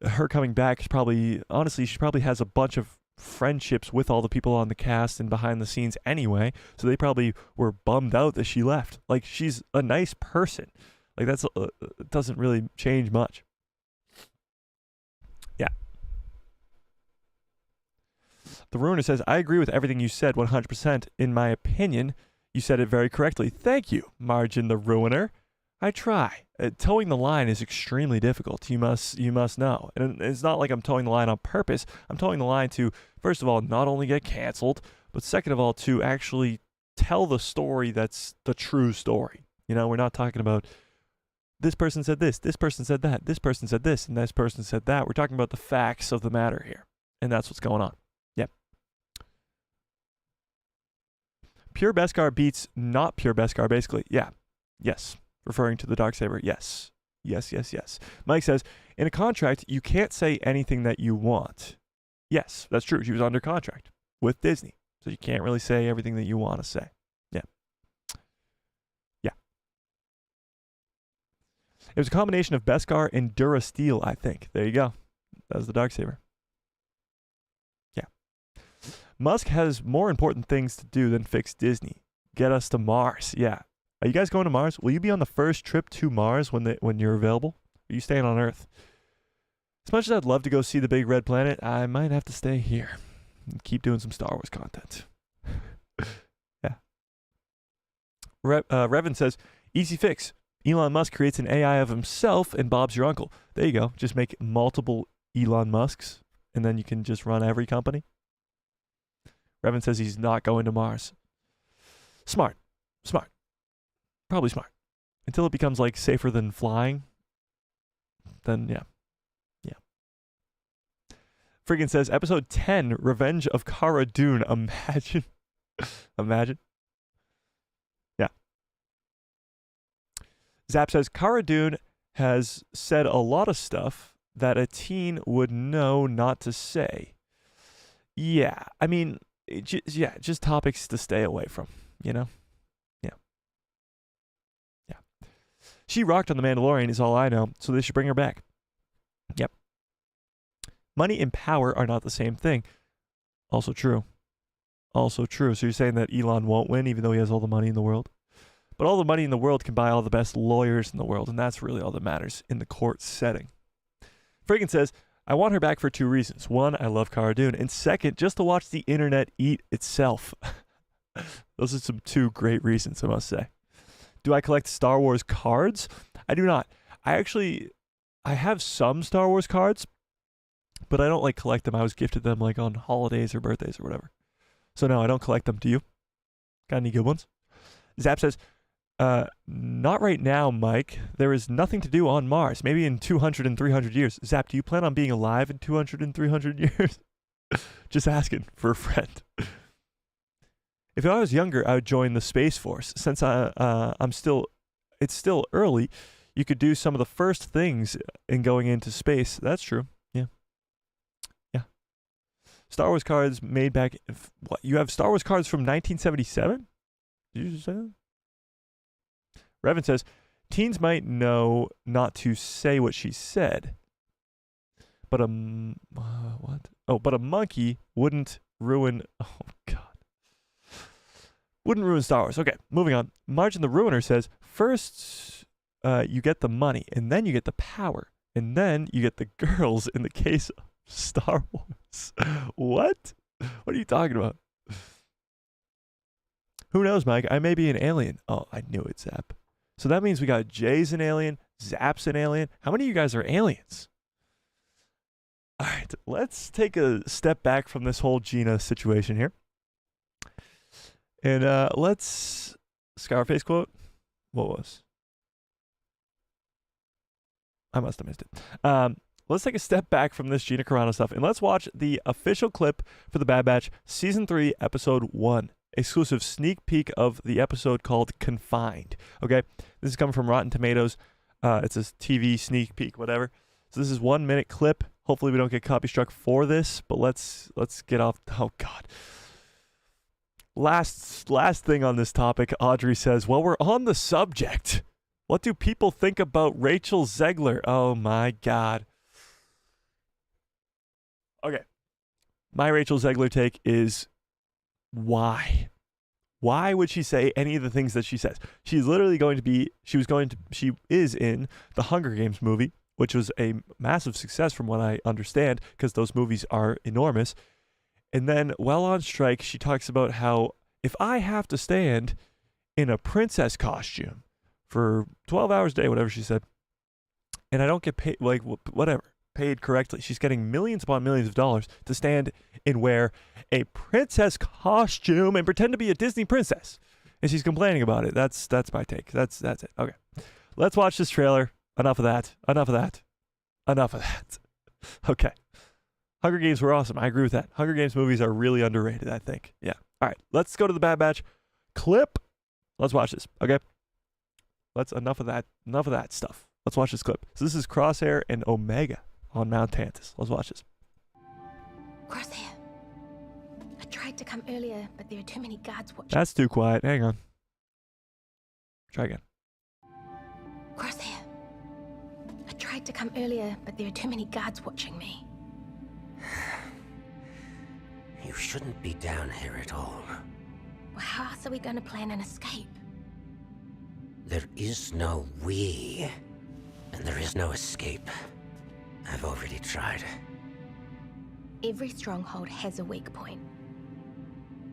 Her coming back is probably, honestly, she probably has a bunch of friendships with all the people on the cast and behind the scenes anyway, so they probably were bummed out that she left. Like, she's a nice person. Like, that's it doesn't really change much. Yeah. The Ruiner says, I agree with everything you said 100%. In my opinion, you said it very correctly. Thank you, Margin the Ruiner. I try. Towing the line is extremely difficult. You must know. And it's not like I'm towing the line on purpose. I'm towing the line to, first of all, not only get canceled, but second of all, to actually tell the story that's the true story. You know, we're not talking about this person said this person said that, this person said this, and this person said that. We're talking about the facts of the matter here. And that's what's going on. Yep. Pure Beskar beats not pure Beskar, basically. Yeah. Yes. Referring to the Darksaber. Yes. Yes. Mike says, in a contract, you can't say anything that you want. Yes, that's true. She was under contract with Disney. So you can't really say everything that you want to say. Yeah. Yeah. It was a combination of Beskar and Durasteel, I think. There you go. That was the Darksaber. Yeah. Musk has more important things to do than fix Disney. Get us to Mars. Yeah. Are you guys going to Mars? Will you be on the first trip to Mars when you're available? Or are you staying on Earth? As much as I'd love to go see the big red planet, I might have to stay here and keep doing some Star Wars content. Yeah. Revan says, easy fix. Elon Musk creates an AI of himself and Bob's your uncle. There you go. Just make multiple Elon Musks, and then you can just run every company. Revan says he's not going to Mars. Smart. Probably smart. Until it becomes like safer than flying, then yeah. Friggin says, episode 10, Revenge of Cara Dune. Imagine. Yeah. Zap says, Cara Dune has said a lot of stuff that a teen would know not to say. Yeah. I mean, just topics to stay away from, you know? She rocked on The Mandalorian is all I know, so they should bring her back. Yep. Money and power are not the same thing. Also true. So you're saying that Elon won't win even though he has all the money in the world? But all the money in the world can buy all the best lawyers in the world, and that's really all that matters in the court setting. Friggin says, I want her back for 2 reasons. 1, I love Cara Dune, and 2, just to watch the internet eat itself. Those are some 2 great reasons, I must say. Do I collect Star Wars cards? I do not. I have some Star Wars cards, but I don't like collect them. I was gifted them like on holidays or birthdays or whatever. So no, I don't collect them. Do you? Got any good ones? Zap says, not right now, Mike. There is nothing to do on Mars. Maybe in 200 and 300 years. Zap, do you plan on being alive in 200 and 300 years? Just asking for a friend. If I was younger, I would join the Space Force. Since it's still early, you could do some of the first things in going into space. That's true. Yeah. Star Wars cards made back. What? You have Star Wars cards from 1977? Did you just say that? Revan says, teens might know not to say what she said, but what? Oh, but a monkey wouldn't ruin. Oh God. Wouldn't ruin Star Wars. Okay, moving on. Margin the Ruiner says, first you get the money, and then you get the power, and then you get the girls in the case of Star Wars. What? What are you talking about? Who knows, Mike? I may be an alien. Oh, I knew it, Zap. So that means we got Jay's an alien, Zap's an alien. How many of you guys are aliens? All right, let's take a step back from this whole Gina situation here. And let's Scarface quote. What was? I must have missed it. Let's take a step back from this Gina Carano stuff and let's watch the official clip for The Bad Batch Season 3, Episode 1. Exclusive sneak peek of the episode called Confined. Okay? This is coming from Rotten Tomatoes. It's a TV sneak peek, whatever. So this is 1 minute clip. Hopefully we don't get copy struck for this, but let's get off. Oh God. Last thing on this topic, Audrey says, well, we're on the subject. What do people think about Rachel Zegler? Oh my God. Okay. My Rachel Zegler take is why? Why would she say any of the things that she says? She is in the Hunger Games movie, which was a massive success from what I understand, because those movies are enormous. And then while on strike, she talks about how if I have to stand in a princess costume for 12 hours a day, whatever she said, and I don't get paid, like, whatever, paid correctly, she's getting millions upon millions of dollars to stand and wear a princess costume and pretend to be a Disney princess. And she's complaining about it. That's my take. That's it. Okay. Let's watch this trailer. Enough of that. Okay. Hunger Games were awesome. I agree with that. Hunger Games movies are really underrated, I think. Yeah. All right. Let's go to the Bad Batch clip. Let's watch this. Okay. Enough of that stuff. Let's watch this clip. So this is Crosshair and Omega on Mount Tantus. Let's watch this. Crosshair. I tried to come earlier, but there are too many guards watching. That's too quiet. Hang on. Try again. Crosshair. I tried to come earlier, but there are too many guards watching me. You shouldn't be down here at all. Well, how else are we going to plan an escape? There is no we, and there is no escape. I've already tried. Every stronghold has a weak point.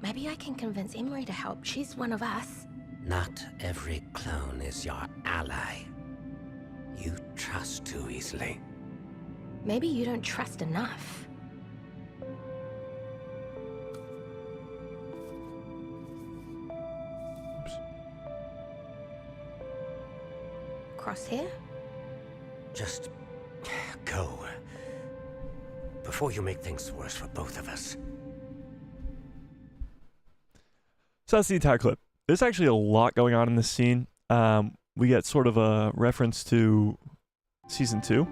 Maybe I can convince Emery to help. She's one of us. Not every clone is your ally. You trust too easily. Maybe you don't trust enough. Oops. Crosshair? Just go. Before you make things worse for both of us. So that's the entire clip. There's actually a lot going on in this scene. We get sort of a reference to season 2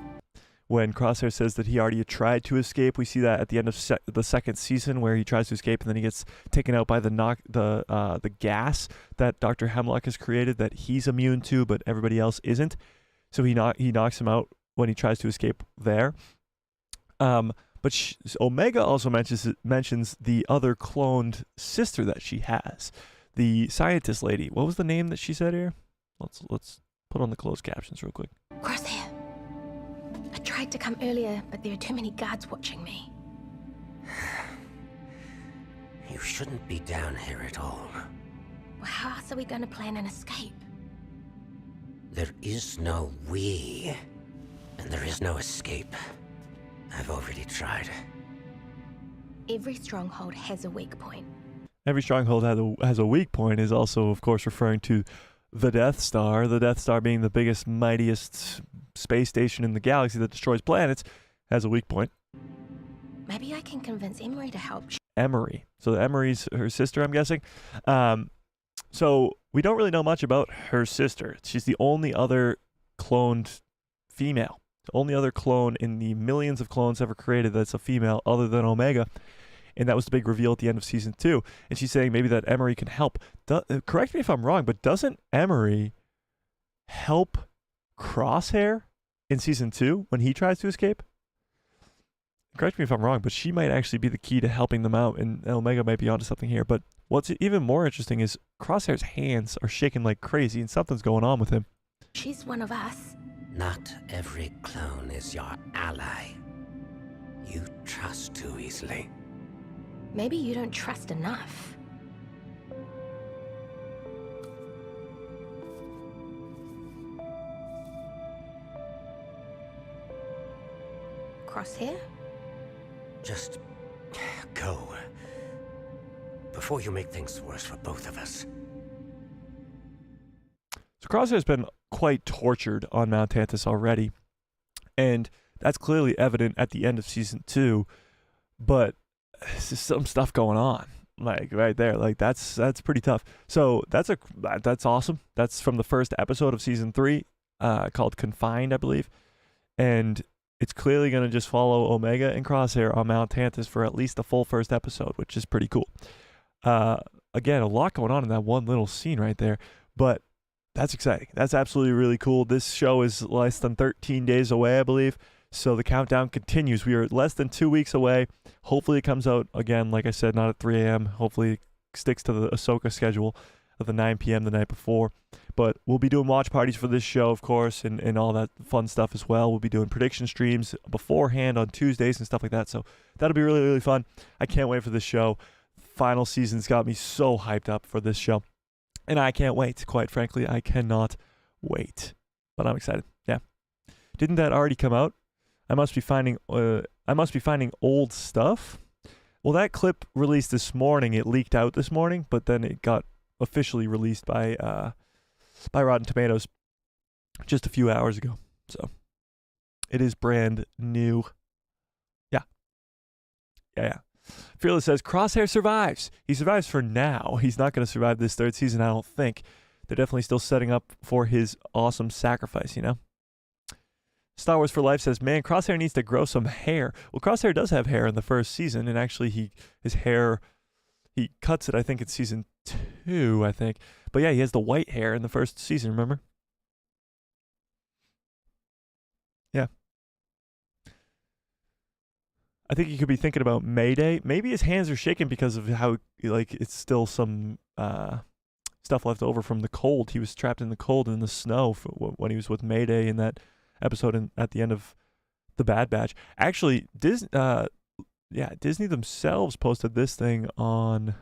when Crosshair says that he already tried to escape. We see that at the end of the second season where he tries to escape and then he gets taken out by the gas that Dr. Hemlock has created that he's immune to, but everybody else isn't. So he knocks him out when he tries to escape there. But Omega also mentions the other cloned sister that she has, the scientist lady. What was the name that she said here? Let's put on the closed captions real quick. Crosshair. I tried to come earlier, but there are too many guards watching me. You shouldn't be down here at all. Well, how else are we going to plan an escape? There is no we, and there is no escape. I've already tried. Every stronghold has a weak point. Every stronghold has a weak point is also, of course, referring to the Death Star. The Death Star being the biggest, mightiest space station in the galaxy that destroys planets, has a weak point. Maybe I can convince Emery to help. Emery. So Emery's her sister, I'm guessing. So we don't really know much about her sister. She's the only other cloned female. The only other clone in the millions of clones ever created that's a female other than Omega. And that was the big reveal at the end of season 2. And she's saying maybe that Emery can help. Correct me if I'm wrong, but doesn't Emery help Crosshair in season 2 when he tries to escape? Correct me if I'm wrong, but she might actually be the key to helping them out, and Omega might be onto something here. But what's even more interesting is Crosshair's hands are shaking like crazy, and something's going on with him. She's one of us. Not every clone is your ally. You trust too easily. Maybe you don't trust enough. Crosshair? Just go. Before you make things worse for both of us. So Crosshair's been quite tortured on Mount Tantus already, and that's clearly evident at the end of season 2, but there's just some stuff going on, like right there. Like that's pretty tough. So that's awesome. That's from the first episode of season 3, called Confined, I believe. And it's clearly going to just follow Omega and Crosshair on Mount Tantus for at least the full first episode, which is pretty cool. Again, a lot going on in that one little scene right there, but that's exciting. That's absolutely really cool. This show is less than 13 days away, I believe, so the countdown continues. We are less than 2 weeks away. Hopefully it comes out, again, like I said, not at 3 a.m. Hopefully it sticks to the Ahsoka schedule of the 9 p.m. the night before. But we'll be doing watch parties for this show, of course, and all that fun stuff as well. We'll be doing prediction streams beforehand on Tuesdays and stuff like that. So that'll be really, really fun. I can't wait for this show. Final season's got me so hyped up for this show. And I can't wait, quite frankly. I cannot wait. But I'm excited. Yeah. Didn't that already come out? I must be finding old stuff. Well, that clip released this morning. It leaked out this morning, but then it got officially released by Rotten Tomatoes just a few hours ago. So it is brand new. Yeah. Fearless says Crosshair survives. He survives for now. He's not going to survive this third season, I don't think. They're definitely still setting up for his awesome sacrifice, you know? Star Wars for Life says, man, Crosshair needs to grow some hair. Well, Crosshair does have hair in the first season, and actually his hair, he cuts it, I think, in season 2, I think. But yeah, he has the white hair in the first season, remember? Yeah. I think he could be thinking about Mayday. Maybe his hands are shaking because of how, like, it's still some stuff left over from the cold. He was trapped in the cold and in the snow when he was with Mayday in that episode at the end of The Bad Batch. Actually, Disney themselves posted this thing on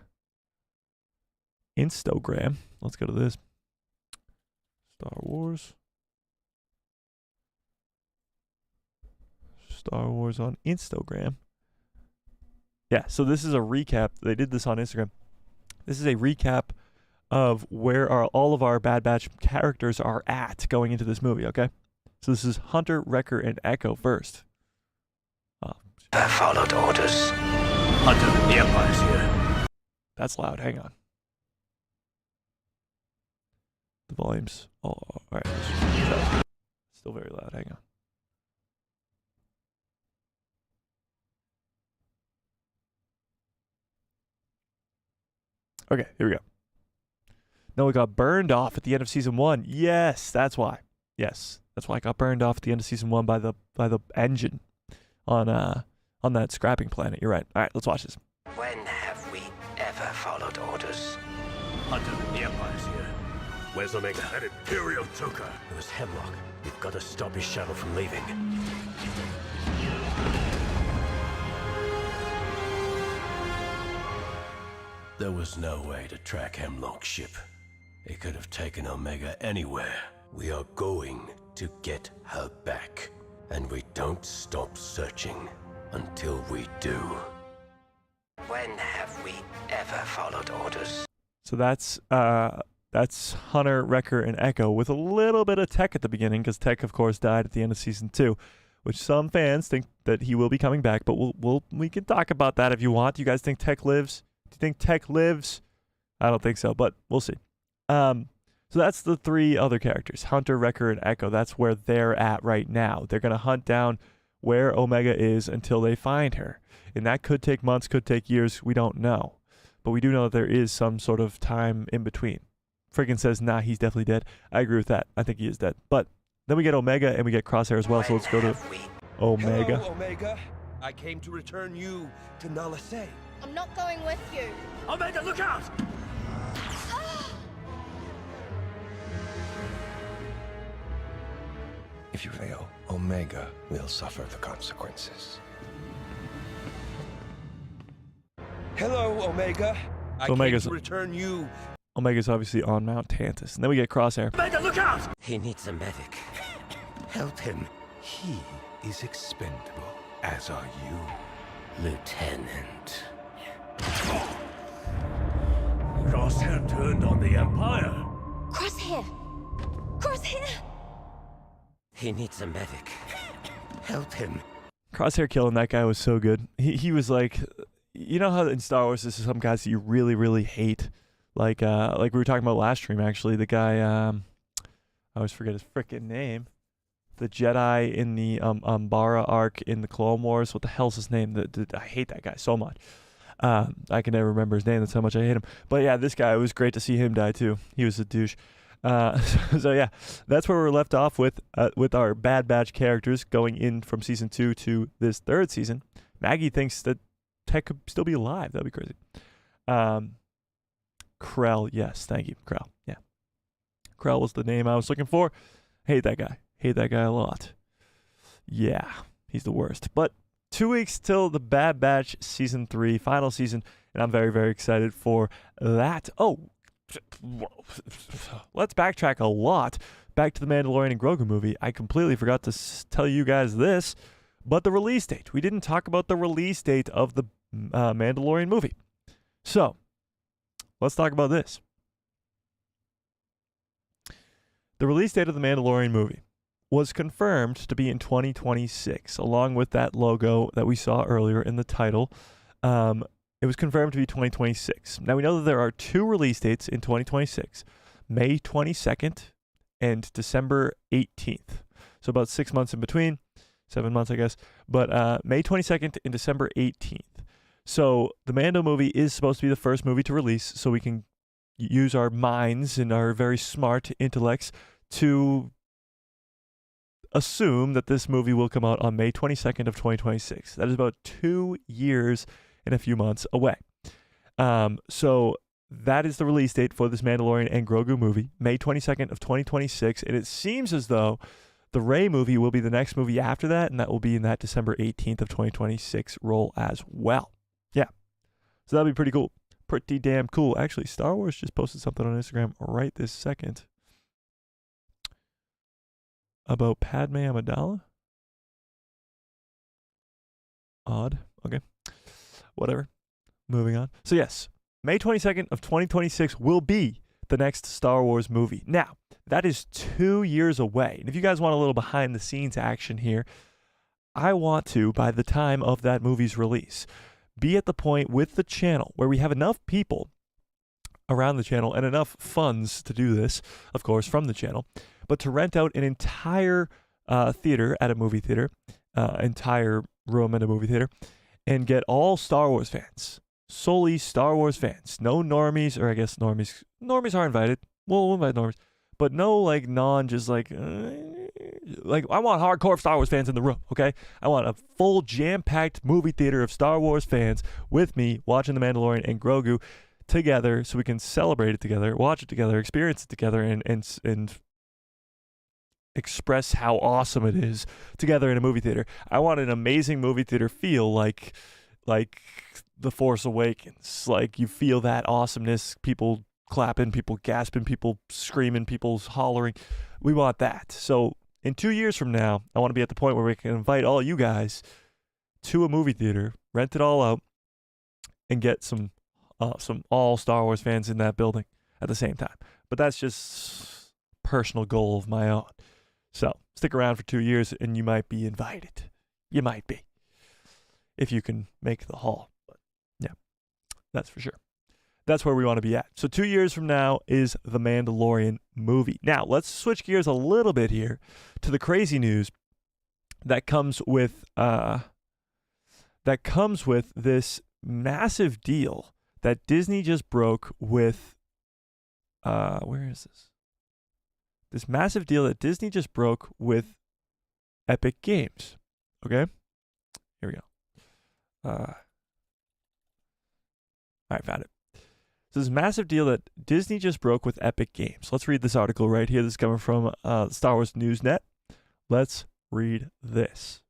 Instagram. Let's go to this. Star Wars on Instagram. Yeah, so this is a recap. They did this on Instagram. This is a recap of where all of our Bad Batch characters are at going into this movie, okay? So this is Hunter, Wrecker, and Echo first. I followed orders. Hunter, the Empire's here. That's loud. Hang on. The volume's all right. Still very loud. Hang on. Okay, here we go. No, it got burned off at the end of season 1. Yes, that's why. Yes, that's why it got burned off at the end of season 1 by the engine on that scrapping planet. You're right. All right, let's watch this. When have we ever followed orders? Hunter, the Empire's here. Where's Omega? That Imperial Joker. It was Hemlock. We've got to stop his shuttle from leaving. There was no way to track Hemlock's ship. It could have taken Omega anywhere. We are going to get her back. And we don't stop searching until we do. When have we ever followed orders? So that's Hunter, Wrecker, and Echo with a little bit of Tech at the beginning, because Tech, of course, died at the end of season 2, which some fans think that he will be coming back. But we can talk about that if you want. Do you guys think Tech lives? Do you think Tech lives? I don't think so, but we'll see. So that's the 3 other characters, Hunter, Wrecker, and Echo. That's where they're at right now. They're going to hunt down where Omega is until they find her. And that could take months, could take years. We don't know. But we do know that there is some sort of time in between. Friggin says, nah, he's definitely dead. I agree with that. I think he is dead. But then we get Omega and we get Crosshair as well. So let's go to Omega. Hello, Omega. I came to return you to Nala Se. I'm not going with you. Omega, look out! If you fail, Omega will suffer the consequences. Hello, Omega. I came to return you. Omega's obviously on Mount Tantus. And then we get Crosshair. Omega, look out! He needs a medic. Help him. He is expendable, as are you. Lieutenant. Crosshair turned on the Empire. Crosshair! Crosshair! He needs a medic. Help him. Crosshair killing that guy was so good. He was like, you know how in Star Wars there's some guys that you really, really hate? Like we were talking about last stream, actually. The guy, I always forget his frickin' name. Jedi in the Umbara arc in the Clone Wars. What the hell's his name? I hate that guy so much. I can never remember his name. That's how much I hate him. But yeah, this guy, it was great to see him die too. He was a douche. So yeah, that's where we're left off with our Bad Batch characters going in from season 2 to this third season. Maggie thinks that Tech could still be alive. That'd be crazy. Krell, yes, thank you, Krell. Yeah, Krell was the name I was looking for. Hate that guy. Hate that guy a lot. Yeah, he's the worst. But 2 weeks till the Bad Batch season 3 final season, and I'm very, very excited for that. Oh, let's backtrack a lot back to the Mandalorian and Grogu movie. I completely forgot to tell you guys this, but the release date. We didn't talk about the release date of the Mandalorian movie. So, let's talk about this. The release date of the Mandalorian movie was confirmed to be in 2026, along with that logo that we saw earlier in the title. It was confirmed to be 2026. Now, we know that there are 2 release dates in 2026, May 22nd and December 18th. So about 6 months in between, 7 months, I guess. But May 22nd and December 18th. So the Mando movie is supposed to be the first movie to release, so we can use our minds and our very smart intellects to assume that this movie will come out on May 22nd of 2026. That is about 2 years and a few months away. So that is the release date for this Mandalorian and Grogu movie, May 22nd of 2026. And it seems as though the Rey movie will be the next movie after that, and that will be in that December 18th of 2026 role as well. Yeah. So that'll be pretty cool. Pretty damn cool. Actually, Star Wars just posted something on Instagram right this second about Padme Amidala. Odd. Okay. Whatever. Moving on. So yes, May 22nd of 2026 will be the next Star Wars movie. Now, that is 2 years away. And if you guys want a little behind the scenes action here, I want to, by the time of that movie's release, be at the point with the channel where we have enough people around the channel and enough funds to do this, of course, from the channel, but to rent out an entire theater at a movie theater, entire room at a movie theater, and get all Star Wars fans, solely Star Wars fans. No normies, or I guess normies are invited. We'll invite normies, but no like just like I want hardcore Star Wars fans in the room, okay? I want a full jam-packed movie theater of Star Wars fans with me watching The Mandalorian and Grogu together so we can celebrate it together, watch it together, experience it together, and express how awesome it is together in a movie theater. I want an amazing movie theater feel like The Force Awakens. Like you feel that awesomeness, people clapping, people gasping, people screaming, people hollering. We want that. So in 2 years from now, I want to be at the point where we can invite all you guys to a movie theater, rent it all out, and get some all Star Wars fans in that building at the same time. But that's just a personal goal of my own. So stick around for 2 years and you might be invited. You might be. If you can make the haul. But yeah, that's for sure. That's where we want to be at. So 2 years from now is the Mandalorian movie. Now, let's switch gears a little bit here to the crazy news that comes with this massive deal that Disney just broke with where is this? This massive deal that Disney just broke with Epic Games. Okay? Here we go. All right, found it. So this massive deal that Disney just broke with Epic Games. Let's read this article right here. This is coming from Star Wars Newsnet. Let's read this.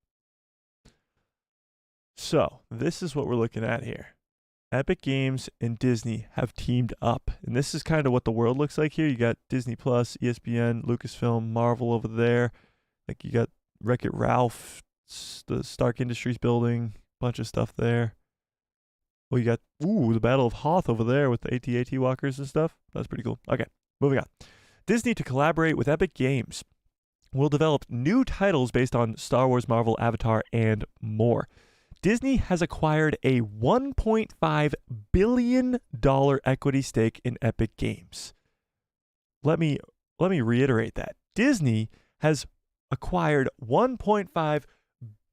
So this is what we're looking at here. Epic Games and Disney have teamed up. And this is kind of what the world looks like here. You got Disney Plus, ESPN, Lucasfilm, Marvel over there. Like you got Wreck-It Ralph, the Stark Industries building, bunch of stuff there. Well, you got, the Battle of Hoth over there with the AT-AT walkers and stuff. That's pretty cool. Okay, moving on. Disney to collaborate with Epic Games will develop new titles based on Star Wars, Marvel, Avatar, and more. Disney has acquired a $1.5 billion equity stake in Epic Games. Let me reiterate that. Disney has acquired $1.5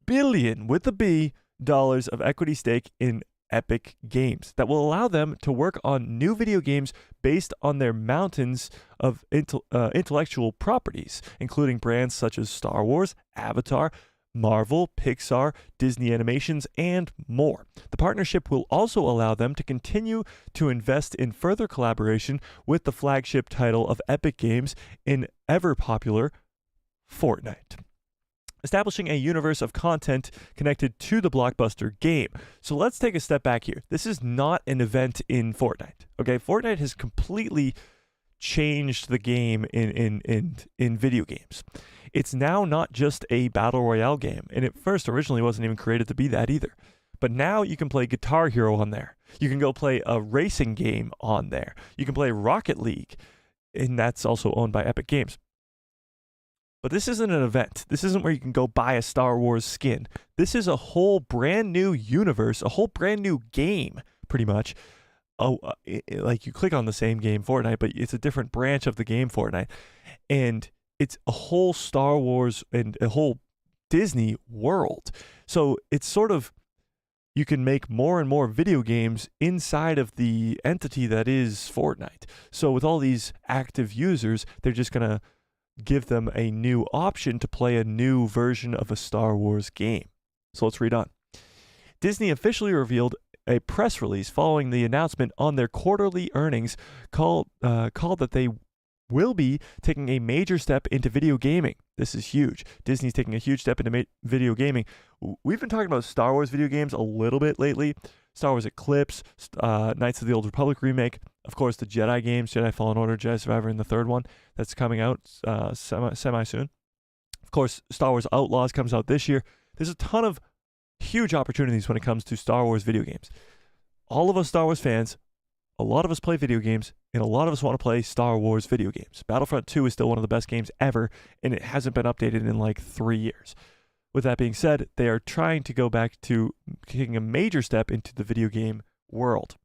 billion with the B dollars of equity stake in Epic Games that will allow them to work on new video games based on their mountains of intellectual properties, including brands such as Star Wars, Avatar, Marvel, Pixar, Disney Animations, and more. The partnership will also allow them to continue to invest in further collaboration with the flagship title of Epic Games in ever-popular Fortnite, establishing a universe of content connected to the blockbuster game. So let's take a step back here. This is not an event in Fortnite. Okay, Fortnite has completely changed the game in video games. It's now not just a battle royale game, and it first originally wasn't even created to be that either. But now you can play Guitar Hero on there. You can go play a racing game on there. You can play Rocket League, and that's also owned by Epic Games. But this isn't an event. This isn't where you can go buy a Star Wars skin. This is a whole brand new universe, a whole brand new game, pretty much. Like you click on the same game, Fortnite, but it's a different branch of the game, Fortnite. And it's a whole Star Wars and a whole Disney world. So it's sort of, you can make more and more video games inside of the entity that is Fortnite. So with all these active users, they're just going to give them a new option to play a new version of a Star Wars game. So let's read on. Disney officially revealed a press release following the announcement on their quarterly earnings called that they will be taking a major step into video gaming. This is huge. Disney's taking a huge step into video gaming. We've been talking about Star Wars video games a little bit lately. Star Wars Eclipse, Knights of the Old Republic remake, of course the Jedi games, Jedi Fallen Order, Jedi Survivor, and the third one that's coming out semi soon. Of course, Star Wars Outlaws comes out this year. There's a ton of huge opportunities when it comes to Star Wars video games. All of us Star Wars fans, a lot of us play video games, and a lot of us want to play Star Wars video games. Battlefront 2 is still one of the best games ever, and it hasn't been updated in like 3 years. With that being said, they are trying to go back to taking a major step into the video game world.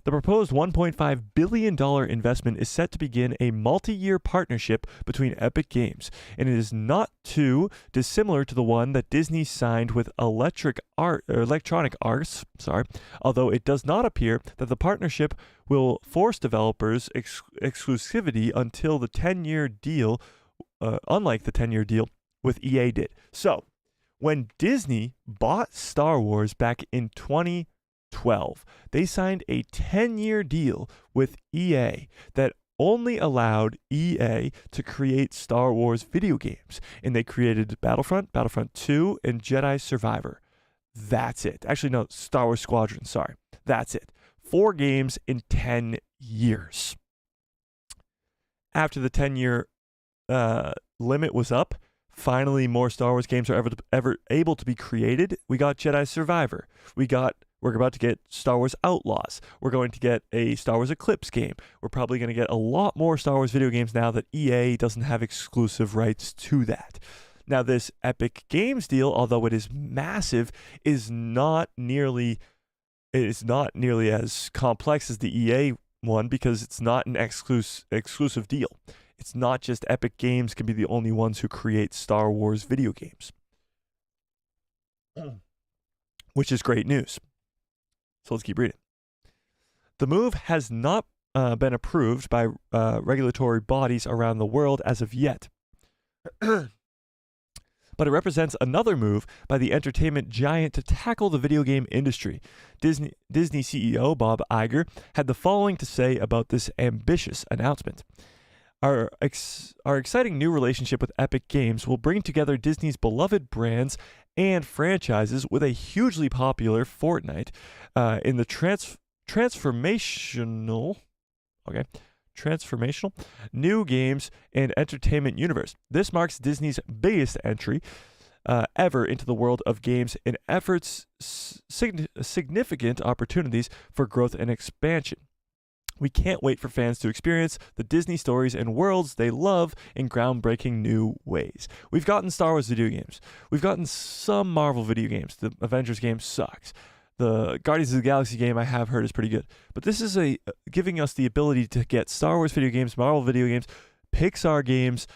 The proposed $1.5 billion investment is set to begin a multi-year partnership between Epic Games, and it is not too dissimilar to the one that Disney signed with Electronic Arts, although it does not appear that the partnership will force developers exclusivity until the 10-year deal, unlike the 10-year deal with EA did. So, when Disney bought Star Wars back in 2012, they signed a 10-year deal with EA that only allowed EA to create Star Wars video games. And they created Battlefront, Battlefront 2, and Jedi Survivor. That's it. Actually, no, Star Wars Squadron, sorry. That's it. 4 games in 10 years. After the 10-year limit was up, finally more Star Wars games are ever able to be created. We got Jedi Survivor. We're about to get Star Wars Outlaws. We're going to get a Star Wars Eclipse game. We're probably going to get a lot more Star Wars video games now that EA doesn't have exclusive rights to that. Now, this Epic Games deal, although it is massive, is not nearly as complex as the EA one because it's not an exclusive deal. It's not just Epic Games can be the only ones who create Star Wars video games, which is great news. So let's keep reading. The move has not been approved by regulatory bodies around the world as of yet. But it represents another move by the entertainment giant to tackle the video game industry. Disney CEO Bob Iger had the following to say about this ambitious announcement. Our exciting new relationship with Epic Games will bring together Disney's beloved brands and franchises with a hugely popular Fortnite in the transformational new games and entertainment universe. This marks Disney's biggest entry ever into the world of games and efforts significant opportunities for growth and expansion. We can't wait for fans to experience the Disney stories and worlds they love in groundbreaking new ways. We've gotten Star Wars video games. We've gotten some Marvel video games. The Avengers game sucks. The Guardians of the Galaxy game I have heard is pretty good. But this is giving us the ability to get Star Wars video games, Marvel video games, Pixar games,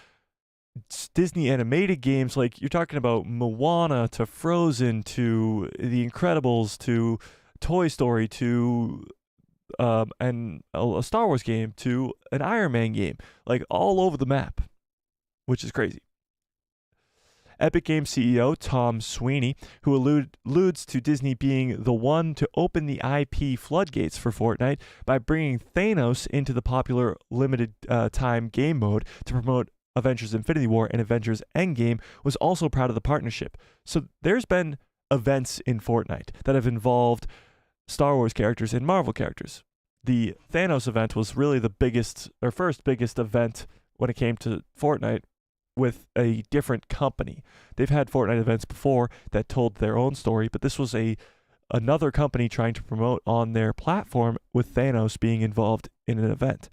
Disney animated games, like you're talking about Moana to Frozen to The Incredibles to Toy Story to and a Star Wars game to an Iron Man game, like all over the map, which is crazy. Epic Games CEO Tom Sweeney, who alludes to Disney being the one to open the IP floodgates for Fortnite by bringing Thanos into the popular limited time game mode to promote Avengers Infinity War and Avengers Endgame, was also proud of the partnership. So there's been events in Fortnite that have involved Star Wars characters and Marvel characters. The Thanos event was really the biggest, or first biggest event when it came to Fortnite with a different company. They've had Fortnite events before that told their own story, but this was another company trying to promote on their platform with Thanos being involved in an event.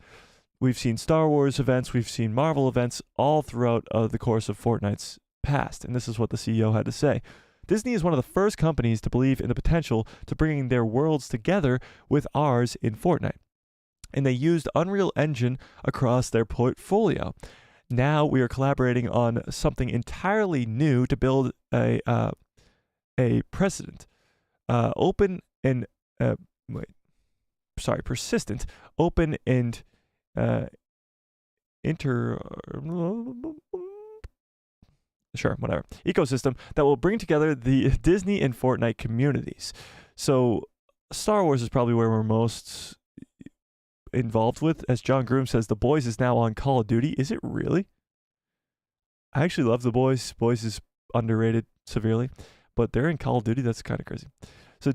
We've seen Star Wars events, we've seen Marvel events all throughout the course of Fortnite's past, and this is what the CEO had to say. Disney is one of the first companies to believe in the potential to bringing their worlds together with ours in Fortnite, and they used Unreal Engine across their portfolio. Now we are collaborating on something entirely new to build a precedent, persistent, open and ecosystem that will bring together the Disney and Fortnite communities. So Star Wars is probably where we're most involved with. As John Groom says, The Boys is now on Call of Duty. Is it really? I actually love The Boys. Boys is underrated severely, but they're in Call of Duty. That's kind of crazy. So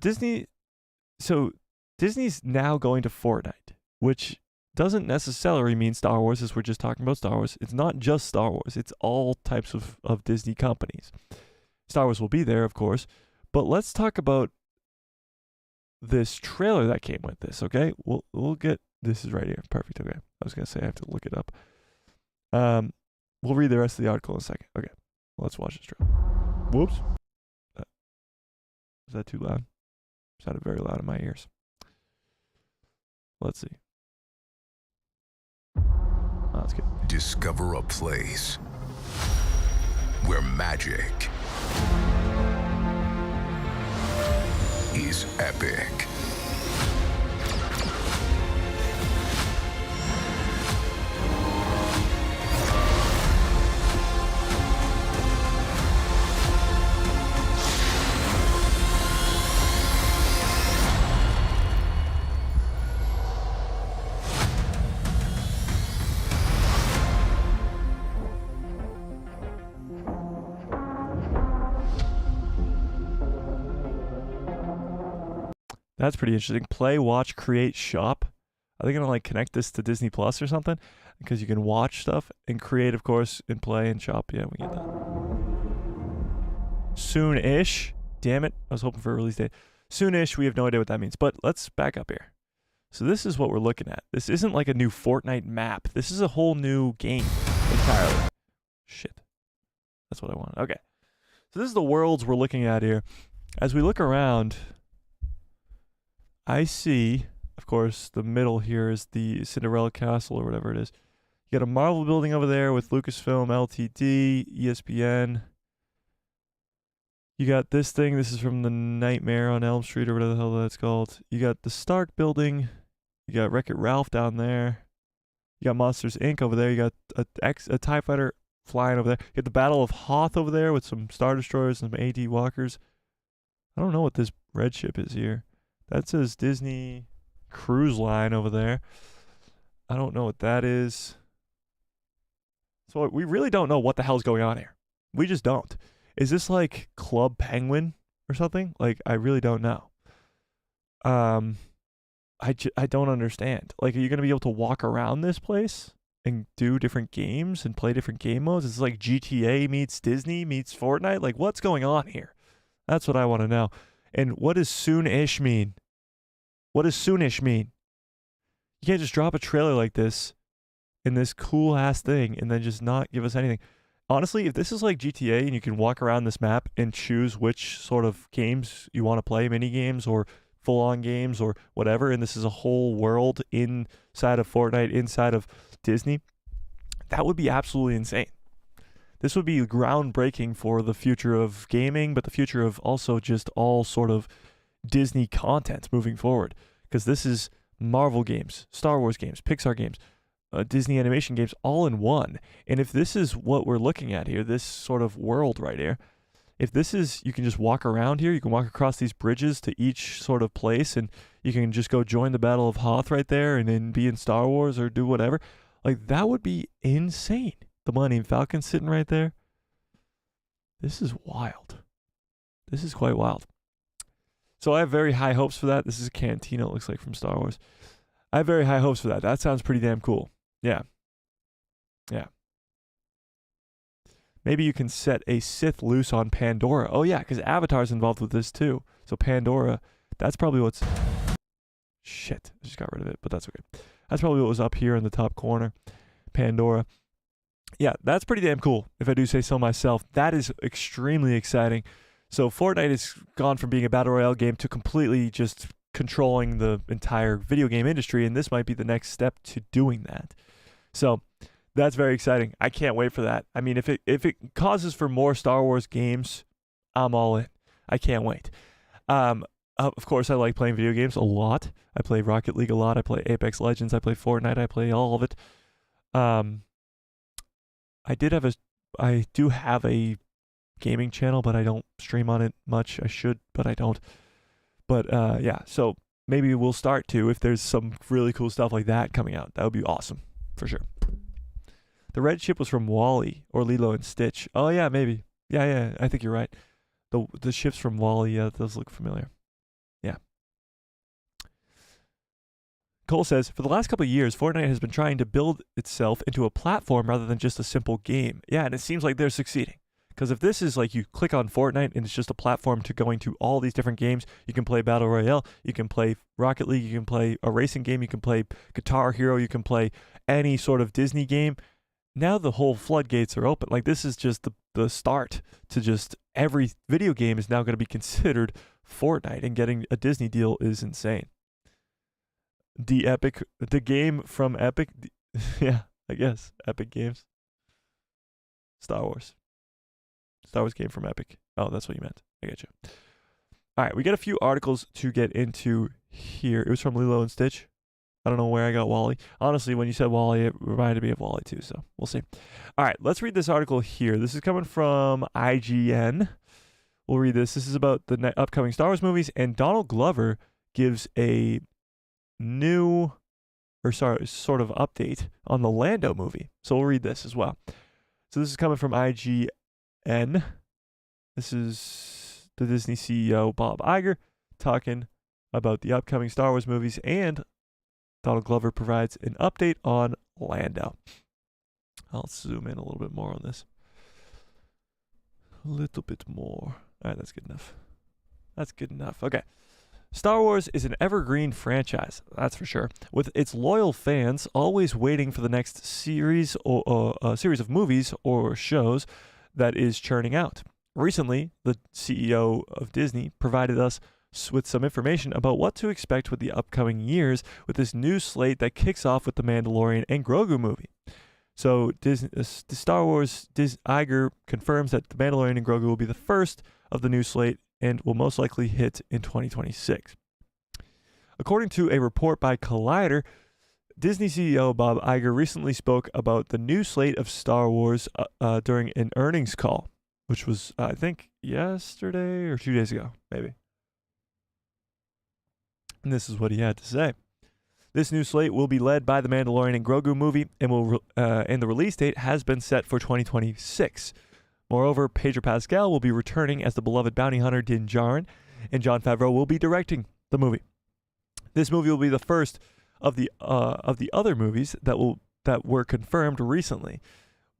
Disney's now going to Fortnite, which doesn't necessarily mean Star Wars, as we're just talking about Star Wars. It's not just Star Wars. It's all types of Disney companies. Star Wars will be there, of course, but let's talk about this trailer that came with this, okay? We'll get, this is right here. Perfect, okay. I was going to say I have to look it up. We'll read the rest of the article in a second. Okay, let's watch this trailer. Whoops. Was that too loud? It sounded very loud in my ears. Let's see. Oh, that's good. Discover a place where magic is epic. That's pretty interesting. Play, watch, create, shop. Are they going to like connect this to Disney Plus or something? Because you can watch stuff and create, of course, and play and shop. Yeah, we get that. Soon-ish. Damn it. I was hoping for a release date. Soon-ish. We have no idea what that means. But let's back up here. So this is what we're looking at. This isn't like a new Fortnite map. This is a whole new game entirely. Shit. That's what I want. Okay. So this is the worlds we're looking at here. As we look around, I see, of course, the middle here is the Cinderella Castle or whatever it is. You got a Marvel building over there with Lucasfilm, LTD, ESPN. You got this thing. This is from the Nightmare on Elm Street or whatever the hell that's called. You got the Stark building. You got Wreck-It Ralph down there. You got Monsters, Inc. over there. You got a TIE Fighter flying over there. You got the Battle of Hoth over there with some Star Destroyers and some AT Walkers. I don't know what this red ship is here. That says Disney Cruise Line over there. I don't know what that is. So we really don't know what the hell's going on here. We just don't. Is this like Club Penguin or something? Like, I really don't know. I don't understand. Like, are you going to be able to walk around this place and do different games and play different game modes? Is it like GTA meets Disney meets Fortnite? Like, what's going on here? That's what I want to know. And what does soon-ish mean? What does soonish mean? You can't just drop a trailer like this in this cool-ass thing and then just not give us anything. Honestly, if this is like GTA and you can walk around this map and choose which sort of games you want to play, mini games or full-on games or whatever, and this is a whole world inside of Fortnite, inside of Disney, that would be absolutely insane. This would be groundbreaking for the future of gaming, but the future of also just all sort of Disney content moving forward. Because this is Marvel games, Star Wars games, Pixar games, Disney animation games all in one. And if this is what we're looking at here, this sort of world right here, if this is, you can just walk around here, you can walk across these bridges to each sort of place, and you can just go join the Battle of Hoth right there and then be in Star Wars or do whatever. Like, that would be insane. The Millennium Falcon sitting right there. This is wild. This is quite wild. So I have very high hopes for that. This is a cantina, it looks like, from Star Wars. I have very high hopes for that. That sounds pretty damn cool. Yeah. Yeah. Maybe you can set a Sith loose on Pandora. Oh, yeah, because Avatar's involved with this, too. So Pandora, that's probably what's... Shit, I just got rid of it, but that's okay. That's probably what was up here in the top corner. Pandora. Yeah, that's pretty damn cool, if I do say so myself. That is extremely exciting. So Fortnite has gone from being a battle royale game to completely just controlling the entire video game industry, and this might be the next step to doing that. So that's very exciting. I can't wait for that. I mean, if it causes for more Star Wars games, I'm all in. I can't wait. Of course, I like playing video games a lot. I play Rocket League a lot. I play Apex Legends. I play Fortnite. I play all of it. I do have a gaming channel, but I don't stream on it much. I should, but I don't. But yeah, so maybe we'll start to if there's some really cool stuff like that coming out. That would be awesome, for sure. The red ship was from WALL-E or Lilo and Stitch. Oh yeah, maybe. Yeah, I think you're right. The ships from WALL-E, yeah, those look familiar. Yeah. Cole says, for the last couple of years, Fortnite has been trying to build itself into a platform rather than just a simple game. Yeah, and it seems like they're succeeding. Because if this is like you click on Fortnite and it's just a platform to going to all these different games, you can play Battle Royale, you can play Rocket League, you can play a racing game, you can play Guitar Hero, you can play any sort of Disney game. Now the whole floodgates are open. Like, this is just the start to just every video game is now going to be considered Fortnite, and getting a Disney deal is insane. The game from Epic, yeah, I guess, Epic Games. Star Wars game from Epic. Oh, that's what you meant. I get you. All right, we got a few articles to get into here. It was from Lilo and Stitch. I don't know where I got WALL-E. Honestly, when you said WALL-E, it reminded me of WALL-E too, so we'll see. All right, let's read this article here. This is coming from IGN. We'll read this. This is about the upcoming Star Wars movies, and Donald Glover gives a sort of update on the Lando movie. So we'll read this as well. So this is coming from IGN. This is the Disney CEO, Bob Iger, talking about the upcoming Star Wars movies, and Donald Glover provides an update on Lando. I'll zoom in a little bit more on this. A little bit more. All right, that's good enough. That's good enough. Okay. Star Wars is an evergreen franchise, that's for sure, with its loyal fans always waiting for the next series or series of movies or shows that is churning out. Recently, the CEO of Disney provided us with some information about what to expect with the upcoming years with this new slate that kicks off with the Mandalorian and Grogu movie. So the Star Wars Iger confirms that the Mandalorian and Grogu will be the first of the new slate and will most likely hit in 2026. According to a report by Collider, Disney CEO Bob Iger recently spoke about the new slate of Star Wars during an earnings call, which was, I think, yesterday or 2 days ago, maybe. And this is what he had to say. This new slate will be led by the Mandalorian and Grogu movie, and the release date has been set for 2026. Moreover, Pedro Pascal will be returning as the beloved bounty hunter Din Djarin, and Jon Favreau will be directing the movie. This movie will be the first of the other movies that were confirmed recently.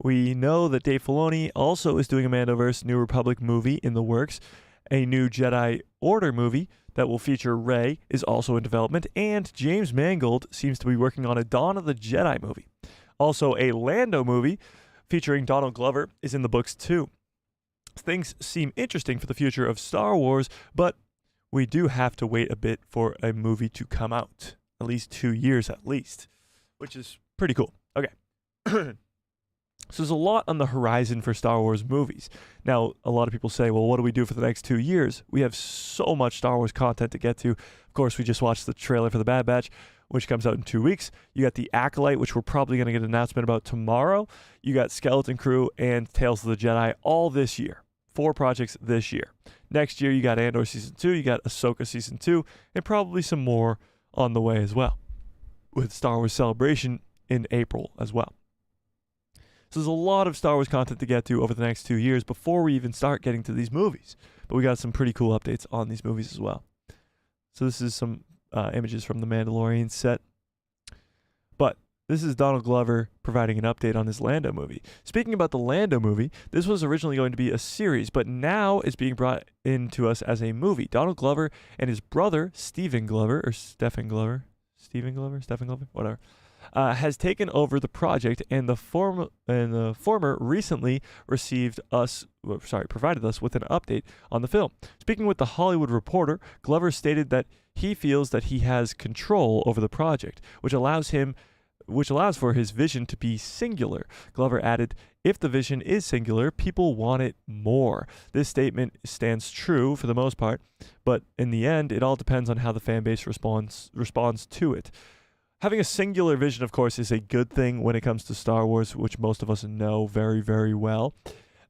We know that Dave Filoni also is doing a Mandoverse New Republic movie in the works. A new Jedi Order movie that will feature Rey is also in development, and James Mangold seems to be working on a Dawn of the Jedi movie. Also, a Lando movie featuring Donald Glover is in the books too. Things seem interesting for the future of Star Wars, but we do have to wait a bit for a movie to come out. At least 2 years at least, which is pretty cool. Okay. So there's a lot on the horizon for Star Wars movies. Now, a lot of people say, well, what do we do for the next 2 years? We have so much Star Wars content to get to. Of course, we just watched the trailer for The Bad Batch, which comes out in 2 weeks. You got The Acolyte, which we're probably going to get an announcement about tomorrow. You got Skeleton Crew and Tales of the Jedi all this year. 4 projects this year. Next year, you got Andor Season 2, you got Ahsoka Season 2, and probably some more on the way as well, with Star Wars Celebration in April as well. So there's a lot of Star Wars content to get to over the next 2 years before we even start getting to these movies. But we got some pretty cool updates on these movies as well. So this is some images from the Mandalorian set. But this is Donald Glover providing an update on his Lando movie. Speaking about the Lando movie, this was originally going to be a series, but now it's being brought into us as a movie. Donald Glover and his brother, Stephen Glover, whatever, has taken over the project, and the former recently provided us with an update on the film. Speaking with The Hollywood Reporter, Glover stated that he feels that he has control over the project, which allows for his vision to be singular. Glover added, "If the vision is singular, people want it more." This statement stands true for the most part, but in the end, it all depends on how the fan base responds to it. Having a singular vision, of course, is a good thing when it comes to Star Wars, which most of us know very, very well.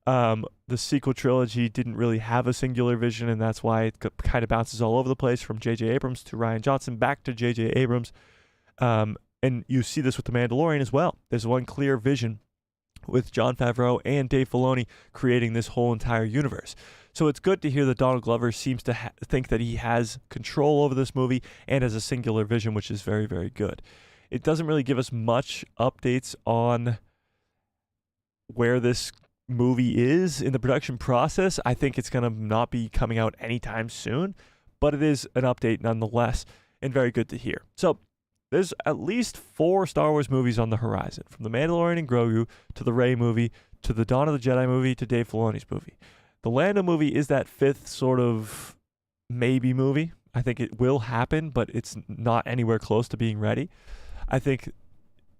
The sequel trilogy didn't really have a singular vision, and that's why it kind of bounces all over the place, from J.J. Abrams to Rian Johnson back to J.J. Abrams. And you see this with The Mandalorian as well. There's one clear vision with Jon Favreau and Dave Filoni creating this whole entire universe. So it's good to hear that Donald Glover seems to think that he has control over this movie and has a singular vision, which is very, very good. It doesn't really give us much updates on where this movie is in the production process. I think it's going to not be coming out anytime soon, but it is an update nonetheless, and very good to hear. So there's at least 4 Star Wars movies on the horizon, from The Mandalorian and Grogu to the Rey movie to the Dawn of the Jedi movie to Dave Filoni's movie. The Lando movie is that 5th sort of maybe movie. I think it will happen, but it's not anywhere close to being ready. I think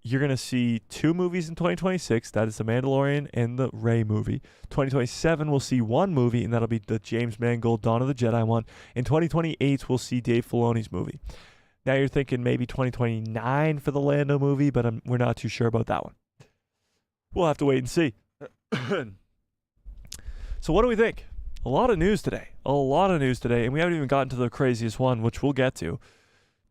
you're going to see 2 movies in 2026. That is The Mandalorian and the Rey movie. 2027, we'll see 1 movie, and that'll be the James Mangold Dawn of the Jedi one. In 2028, we'll see Dave Filoni's movie. Now you're thinking maybe 2029 for the Lando movie, but we're not too sure about that one. We'll have to wait and see. So what do we think? A lot of news today. And we haven't even gotten to the craziest one, which we'll get to.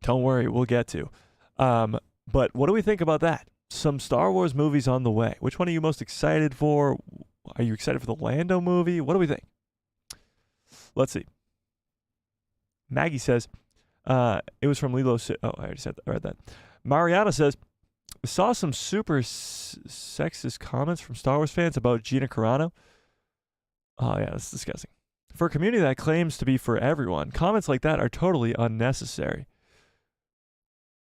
Don't worry, we'll get to. But what do we think about that? Some Star Wars movies on the way. Which one are you most excited for? Are you excited for the Lando movie? What do we think? Let's see. Maggie says, it was from Lilo. I already read that. Mariana says, saw some super sexist comments from Star Wars fans about Gina Carano. Oh, yeah, that's disgusting. For a community that claims to be for everyone, comments like that are totally unnecessary.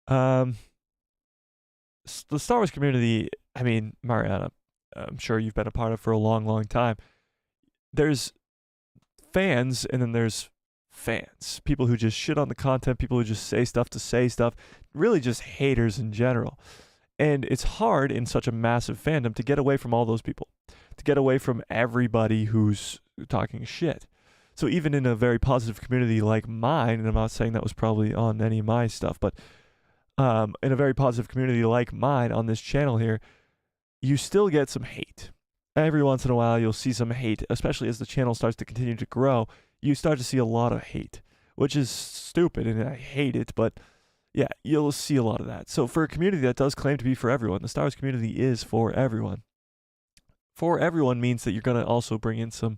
The Star Wars community, I mean, Mariana, I'm sure you've been a part of for a long, long time. There's fans, and then there's fans. People who just shit on the content, people who just say stuff, really just haters in general. And it's hard in such a massive fandom to get away from all those people, to get away from everybody who's talking shit. So even in a very positive community like mine, and I'm not saying that was probably on any of my stuff, but in a very positive community like mine on this channel here, you still get some hate. Every once in a while, you'll see some hate, especially as the channel starts to continue to grow. You start to see a lot of hate, which is stupid, and I hate it, but yeah, you'll see a lot of that. So for a community that does claim to be for everyone, the Star Wars community is for everyone. For everyone means that you're going to also bring in some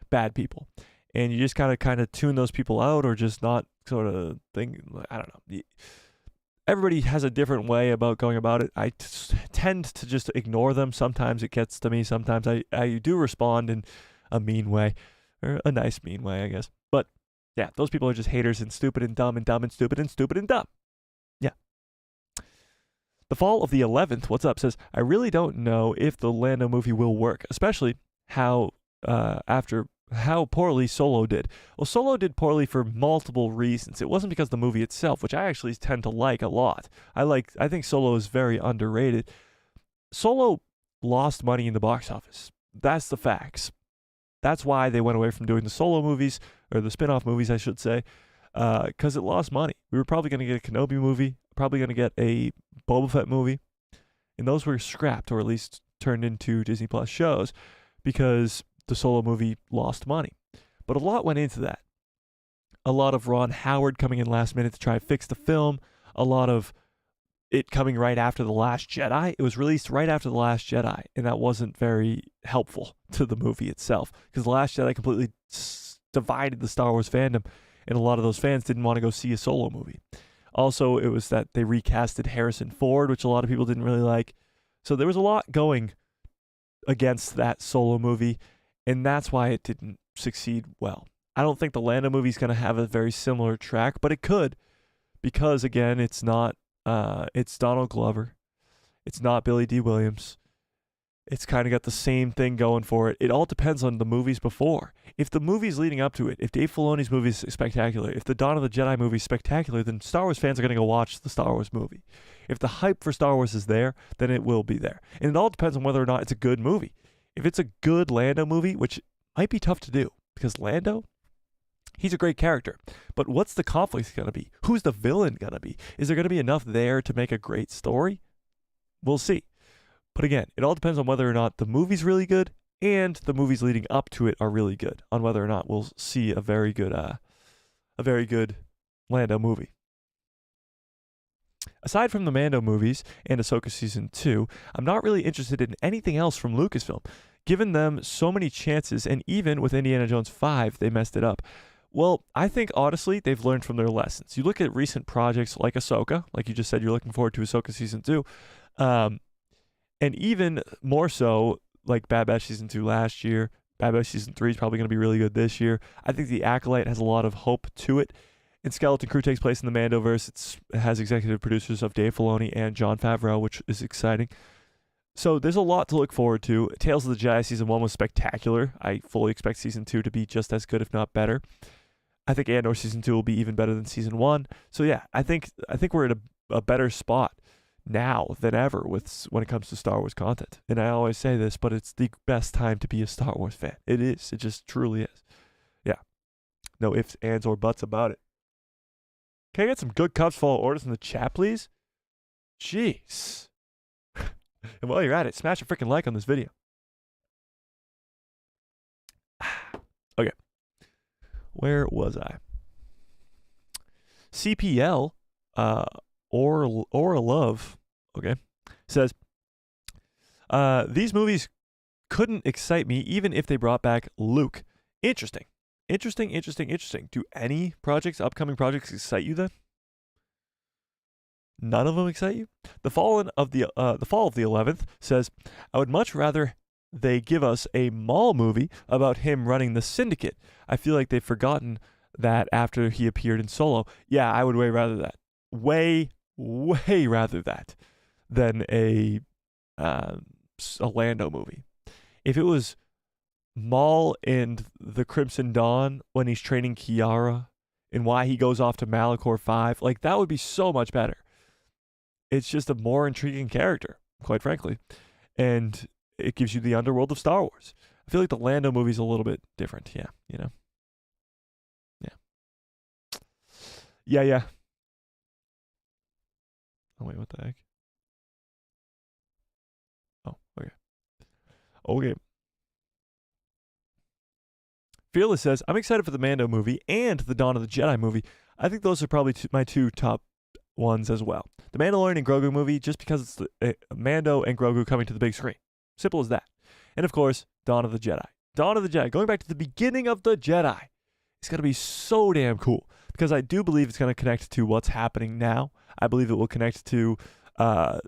bad people. And you just kind of tune those people out, or just not sort of think, I don't know. Everybody has a different way about going about it. I tend to just ignore them. Sometimes it gets to me. Sometimes I do respond in a mean way, or a nice mean way, I guess. But yeah, those people are just haters and stupid and dumb and dumb and stupid and stupid and dumb. Yeah. The Fall of the 11th, what's up, says, I really don't know if the Lando movie will work, especially after how poorly Solo did. Well, Solo did poorly for multiple reasons. It wasn't because of the movie itself, which I actually tend to like a lot. I think Solo is very underrated. Solo lost money in the box office. That's the facts. That's why they went away from doing the solo movies, or the spin-off movies, I should say, because it lost money. We were probably going to get a Kenobi movie, probably going to get a Boba Fett movie, and those were scrapped, or at least turned into Disney Plus shows, because the solo movie lost money. But a lot went into that. A lot of Ron Howard coming in last minute to try to fix the film. A lot of it coming right after The Last Jedi. It was released right after The Last Jedi, and that wasn't very helpful to the movie itself, because The Last Jedi completely divided the Star Wars fandom, and a lot of those fans didn't want to go see a solo movie. Also, it was that they recasted Harrison Ford, which a lot of people didn't really like. So there was a lot going against that solo movie, and that's why it didn't succeed well. I don't think the Lando movie is going to have a very similar track, but it could, because again, it's not. It's Donald Glover. It's not Billy D. Williams. It's kind of got the same thing going for it. It all depends on the movies before. If the movies leading up to it, if Dave Filoni's movie is spectacular, if the Dawn of the Jedi movie is spectacular, then Star Wars fans are going to go watch the Star Wars movie. If the hype for Star Wars is there, then it will be there. And it all depends on whether or not it's a good movie. If it's a good Lando movie, which might be tough to do, because Lando, he's a great character. But what's the conflict going to be? Who's the villain going to be? Is there going to be enough there to make a great story? We'll see. But again, it all depends on whether or not the movie's really good and the movies leading up to it are really good, on whether or not we'll see a very good Lando movie. Aside from the Mando movies and Ahsoka Season 2, I'm not really interested in anything else from Lucasfilm. Given them so many chances, and even with Indiana Jones 5, they messed it up. Well, I think, honestly, they've learned from their lessons. You look at recent projects like Ahsoka, like you just said, you're looking forward to Ahsoka Season 2, and even more so, like Bad Batch Season 2 last year. Bad Batch Season 3 is probably going to be really good this year. I think The Acolyte has a lot of hope to it. And Skeleton Crew takes place in the Mandoverse. It has executive producers of Dave Filoni and Jon Favreau, which is exciting. So there's a lot to look forward to. Tales of the Jedi Season 1 was spectacular. I fully expect Season 2 to be just as good, if not better. I think Andor Season 2 will be even better than Season 1. So yeah, I think we're in a better spot now than ever when it comes to Star Wars content. And I always say this, but it's the best time to be a Star Wars fan. It is. It just truly is. Yeah. No ifs, ands, or buts about it. Can I get some good cups full of orders in the chat, please? Jeez. And while you're at it, smash a freaking like on this video. Okay. Where was I? CPL, or Love, okay, says, these movies couldn't excite me even if they brought back Luke. Interesting. Do any upcoming projects excite you then? None of them excite you? The Fall of the 11th says, I would much rather they give us a Maul movie about him running the Syndicate. I feel like they've forgotten that after he appeared in Solo. Yeah, I would way rather that. Way rather that than a Lando movie. If it was Maul and the Crimson Dawn when he's training Kiara and why he goes off to Malachor 5, like that would be so much better. It's just a more intriguing character, quite frankly. And it gives you the underworld of Star Wars. I feel like the Lando movie's a little bit different. Yeah, you know. Yeah. Oh, wait, what the heck? Oh, okay. Fearless says, I'm excited for the Mando movie and the Dawn of the Jedi movie. I think those are probably my two top ones as well. The Mandalorian and Grogu movie, just because it's the Mando and Grogu coming to the big screen. Simple as that. And of course, Dawn of the Jedi. Dawn of the Jedi, going back to the beginning of the Jedi. It's going to be so damn cool because I do believe it's going to connect to what's happening now. I believe it will connect to the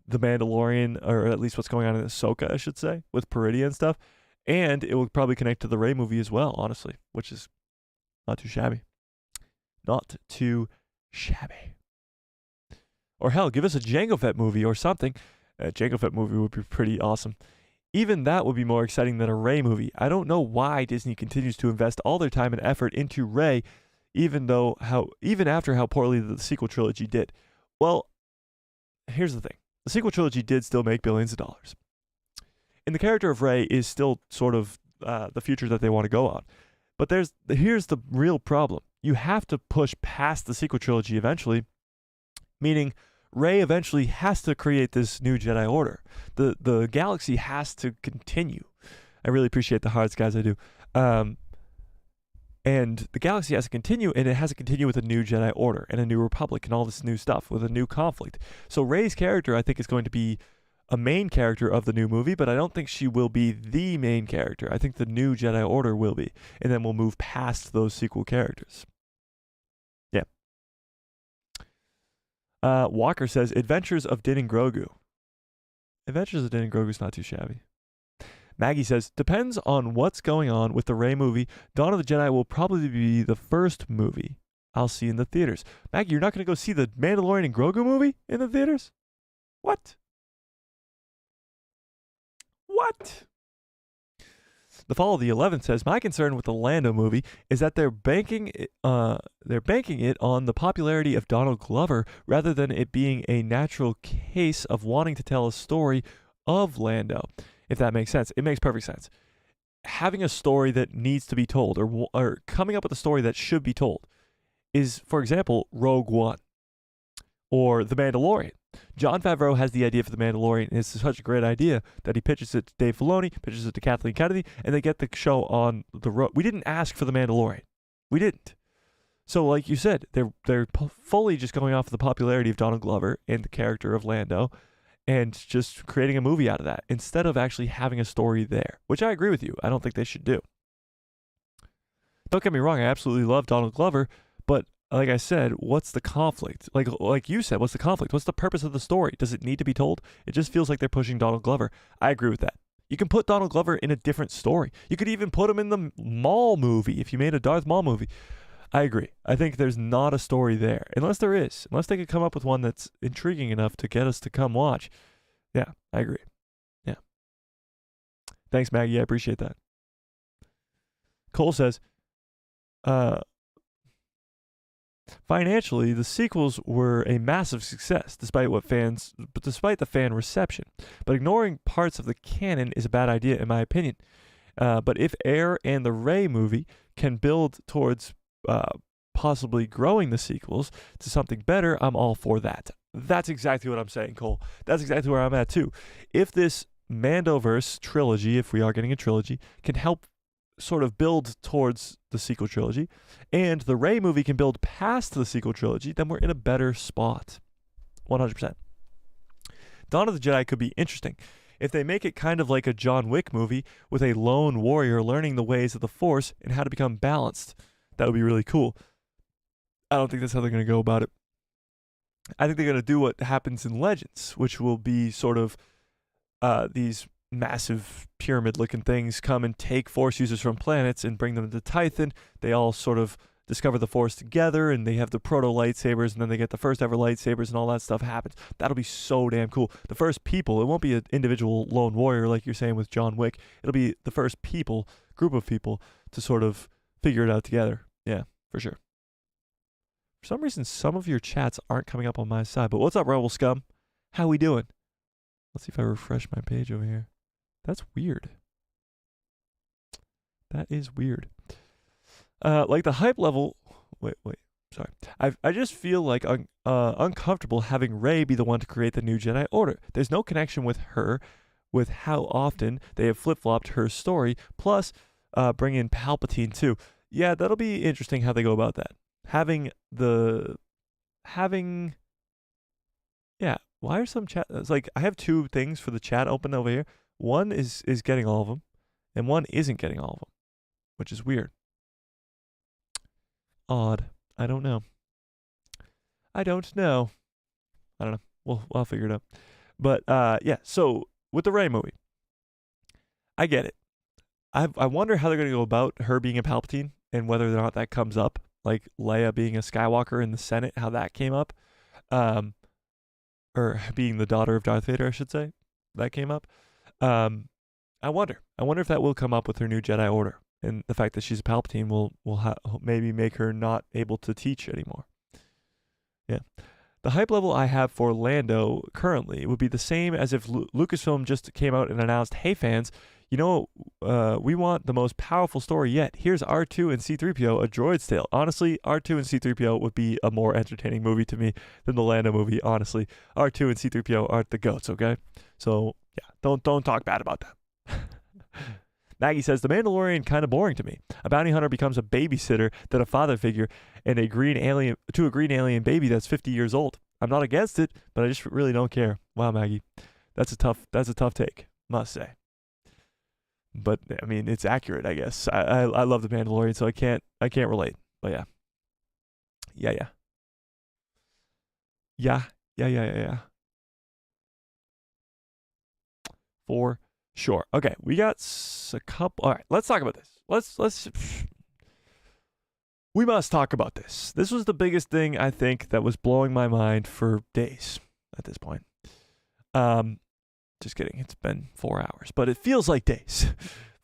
Mandalorian, or at least what's going on in Ahsoka, I should say, with Peridia and stuff. And it will probably connect to the Rey movie as well, honestly, which is not too shabby. Not too shabby. Or hell, give us a Jango Fett movie or something. A Jango Fett movie would be pretty awesome. Even that would be more exciting than a Rey movie. I don't know why Disney continues to invest all their time and effort into Rey, even after how poorly the sequel trilogy did. Well, here's the thing. The sequel trilogy did still make billions of dollars. and the character of Rey is still sort of the future that they want to go on. But here's the real problem. You have to push past the sequel trilogy eventually, meaning Rey eventually has to create this new Jedi Order. The galaxy has to continue. I really appreciate the hearts, guys. I do. And the galaxy has to continue, and it has to continue with a new Jedi Order and a new Republic and all this new stuff with a new conflict. So Rey's character, I think, is going to be a main character of the new movie, but I don't think she will be the main character. I think the new Jedi Order will be, and then we'll move past those sequel characters. Yeah. Walker says, Adventures of Din and Grogu. Adventures of Din and Grogu is not too shabby. Maggie says, depends on what's going on with the Rey movie. Dawn of the Jedi will probably be the first movie I'll see in the theaters. Maggie, you're not going to go see the Mandalorian and Grogu movie in the theaters? What? What? The Fall of the 11th says, my concern with the Lando movie is that they're banking it on the popularity of Donald Glover rather than it being a natural case of wanting to tell a story of Lando. If that makes sense. It makes perfect sense. Having a story that needs to be told, or coming up with a story that should be told, is, for example, Rogue One or The Mandalorian. Jon Favreau has the idea for The Mandalorian, and it's such a great idea that he pitches it to Dave Filoni, pitches it to Kathleen Kennedy, and they get the show on the road. We didn't ask for The Mandalorian. We didn't. So, like you said, they're fully just going off of the popularity of Donald Glover and the character of Lando, and just creating a movie out of that instead of actually having a story there, which I agree with you. I don't think they should do. Don't get me wrong, I absolutely love Donald Glover, but like I said, what's the conflict? Like you said, what's the conflict? What's the purpose of the story? Does it need to be told? It just feels like they're pushing Donald Glover. I agree with that. You can put Donald Glover in a different story. You could even put him in the Maul movie if you made a Darth Maul movie. I agree. I think there's not a story there. Unless there is. Unless they could come up with one that's intriguing enough to get us to come watch. Yeah, I agree. Yeah. Thanks, Maggie. I appreciate that. Cole says, financially, the sequels were a massive success, despite the fan reception. But ignoring parts of the canon is a bad idea, in my opinion. But if Heir and the Rey movie can build towards possibly growing the sequels to something better, I'm all for that. That's exactly what I'm saying, Cole. That's exactly where I'm at, too. If this Mandoverse trilogy, if we are getting a trilogy, can help sort of build towards the sequel trilogy, and the Rey movie can build past the sequel trilogy, then we're in a better spot. 100%. Dawn of the Jedi could be interesting. If they make it kind of like a John Wick movie with a lone warrior learning the ways of the Force and how to become balanced, that would be really cool. I don't think that's how they're going to go about it. I think they're going to do what happens in Legends, which will be sort of these massive pyramid-looking things come and take Force users from planets and bring them to Tython. They all sort of discover the Force together, and they have the proto-lightsabers, and then they get the first ever lightsabers, and all that stuff happens. That'll be so damn cool. The first people, it won't be an individual lone warrior like you're saying with John Wick. It'll be the first group of people to sort of figure it out together. Yeah, for sure. For some reason, some of your chats aren't coming up on my side. But what's up, Rebel Scum? How we doing? Let's see if I refresh my page over here. That's weird. That is weird. Like the hype level. Wait. Sorry. I just feel like uncomfortable having Rey be the one to create the new Jedi Order. There's no connection with her, with how often they have flip-flopped her story. Plus, bring in Palpatine too. Yeah, that'll be interesting how they go about that. Yeah, why are some chat, it's like I have two things for the chat open over here. One is getting all of them, and one isn't getting all of them, which is weird. Odd. I don't know. I'll figure it out. But yeah, so with the Rey movie, I get it. I wonder how they're going to go about her being a Palpatine and whether or not that comes up. Like Leia being a Skywalker in the Senate, how that came up. Or being the daughter of Darth Vader, I should say. That came up. I wonder if that will come up with her new Jedi Order. And the fact that she's a Palpatine will maybe make her not able to teach anymore. Yeah. The hype level I have for Lando currently would be the same as if Lucasfilm just came out and announced, hey fans, you know, we want the most powerful story yet. Here's R2 and C-3PO, A Droid's Tale. Honestly, R2 and C-3PO would be a more entertaining movie to me than the Lando movie, honestly. R2 and C-3PO aren't the GOATs, okay? So, yeah, don't talk bad about them. Maggie says, The Mandalorian kind of boring to me. A bounty hunter becomes a babysitter, then a father figure, and a green alien baby that's 50 years old. I'm not against it, but I just really don't care. Wow, Maggie. That's a tough take, must say. But I mean, it's accurate, I guess. I love The Mandalorian, so I can't relate. But yeah. Yeah. For sure. Okay, we got a couple. All right, let's talk about this. We must talk about this. This was the biggest thing, I think, that was blowing my mind for days at this point. Just kidding. It's been 4 hours, but it feels like days.